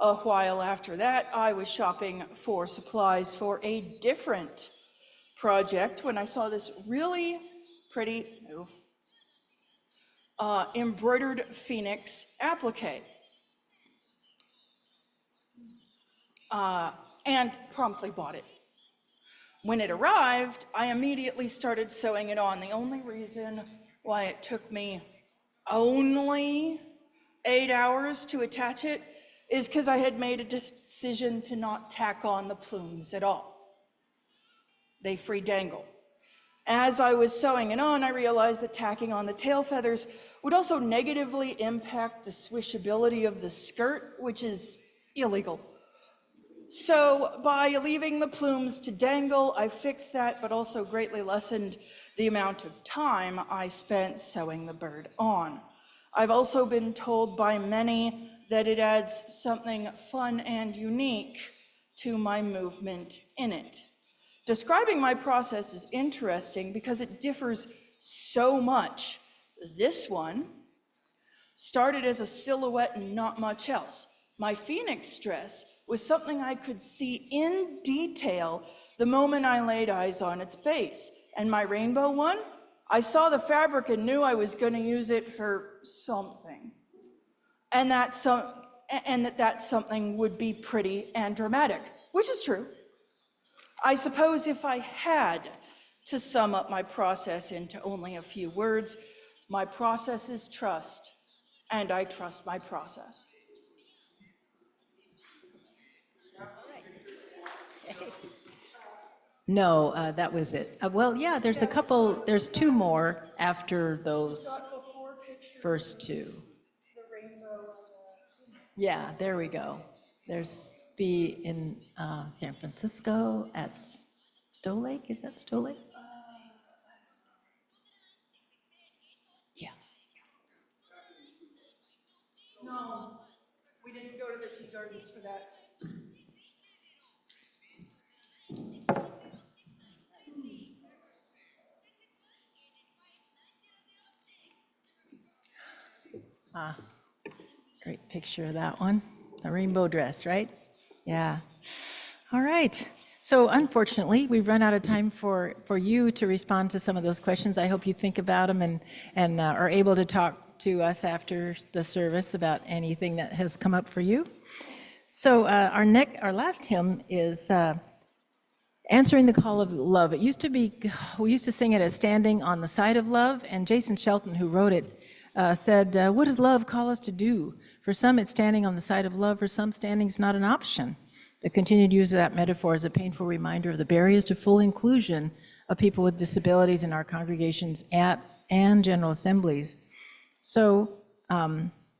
S5: A while after that, I was shopping for supplies for a different project when I saw this really pretty embroidered Phoenix applique. And promptly bought it. When it arrived, I immediately started sewing it on. The only reason why it took me only 8 hours to attach it is because I had made a decision to not tack on the plumes at all. They free dangle. As I was sewing it on, I realized that tacking on the tail feathers would also negatively impact the swishability of the skirt, which is illegal. So by leaving the plumes to dangle, I fixed that, but also greatly lessened the amount of time I spent sewing the bird on. I've also been told by many that it adds something fun and unique to my movement in it. Describing my process is interesting because it differs so much. This one started as a silhouette and not much else. My Phoenix dress was something I could see in detail the moment I laid eyes on its base. And my rainbow one, I saw the fabric and knew I was going to use it for something. And that something would be pretty and dramatic, which is true. I suppose if I had to sum up my process into only a few words, my process is trust, and I trust my process.
S3: No, that was it. Well, yeah, there's two more after those first two. Yeah, there we go. There's be in San Francisco at Stowe Lake. Is that Stowe Lake? Yeah.
S5: No, we didn't go to the tea gardens for that.
S3: Great picture of that one. The rainbow dress, right? Yeah. All right. So unfortunately, we've run out of time for you to respond to some of those questions. I hope you think about them and are able to talk to us after the service about anything that has come up for you. So our last hymn is Answering the Call of Love. It used to be, we used to sing it as Standing on the Side of Love, and Jason Shelton, who wrote it, said, what does love call us to do? For some, it's standing on the side of love. For some, standing is not an option. The continued use of that metaphor is a painful reminder of the barriers to full inclusion of people with disabilities in our congregations and general assemblies. So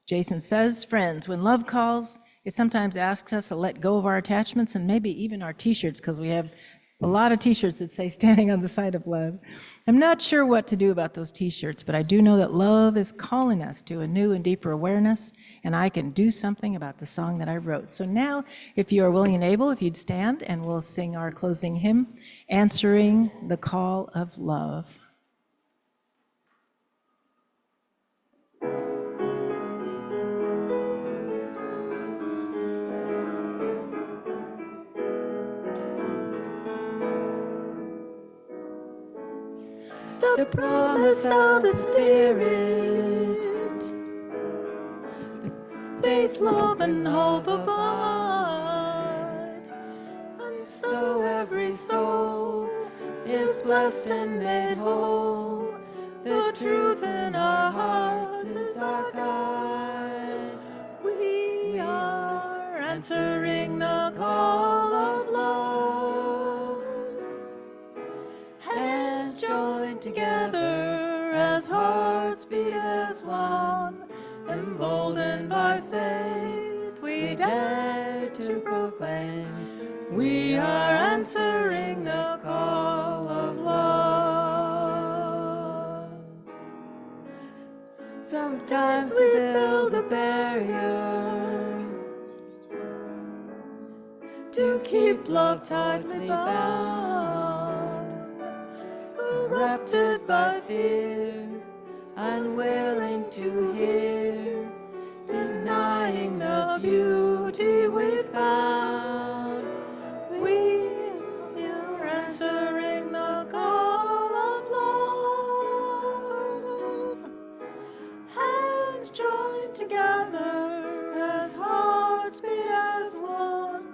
S3: Jason says, friends, when love calls, it sometimes asks us to let go of our attachments and maybe even our t-shirts, because we have a lot of t-shirts that say standing on the side of love. I'm not sure what to do about those t-shirts, but I do know that love is calling us to a new and deeper awareness, and I can do something about the song that I wrote. So now, if you are willing and able, if you'd stand, and we'll sing our closing hymn, Answering the Call of Love. The promise of the Spirit, faith, love, and hope abide, and so every soul is blessed and made whole. The truth in our hearts is our guide. We are answering the call of love. Hands joined together as hearts beat as one, emboldened by faith, we dare to proclaim, we are answering the call of love. Sometimes we build a barrier to keep love tightly bound, corrupted by fear, unwilling to hear, denying the beauty we found. We are answering the call of love. Hands joined together as hearts beat as one,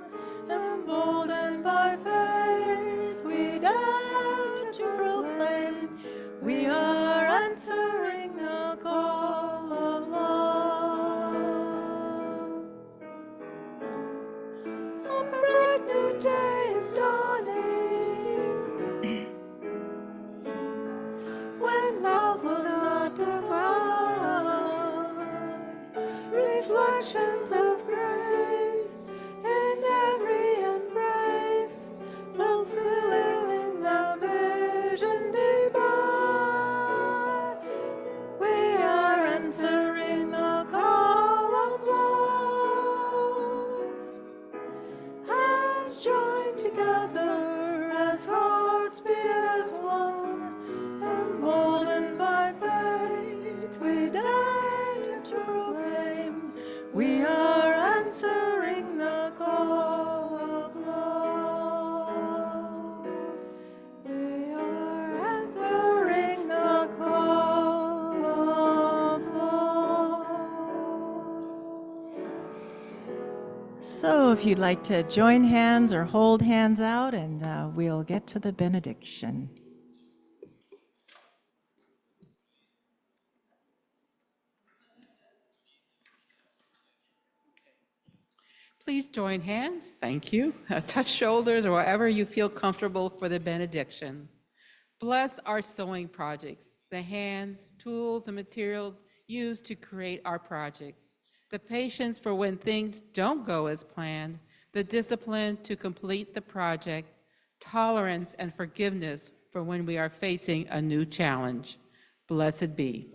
S3: emboldened by faith, we dare to proclaim, we are answering the call of love. A bright new day is dawning, when love will not divide, reflections of grace in every embrace, fulfilling the vision divine. We are answering the call of love. Hands joined together So if you'd like to join hands or hold hands out, and we'll get to the benediction.
S6: Please join hands. Thank you. Touch shoulders or wherever you feel comfortable for the benediction. Bless our sewing projects, the hands, tools, and materials used to create our projects, the patience for when things don't go as planned, the discipline to complete the project, tolerance and forgiveness for when we are facing a new challenge. Blessed be.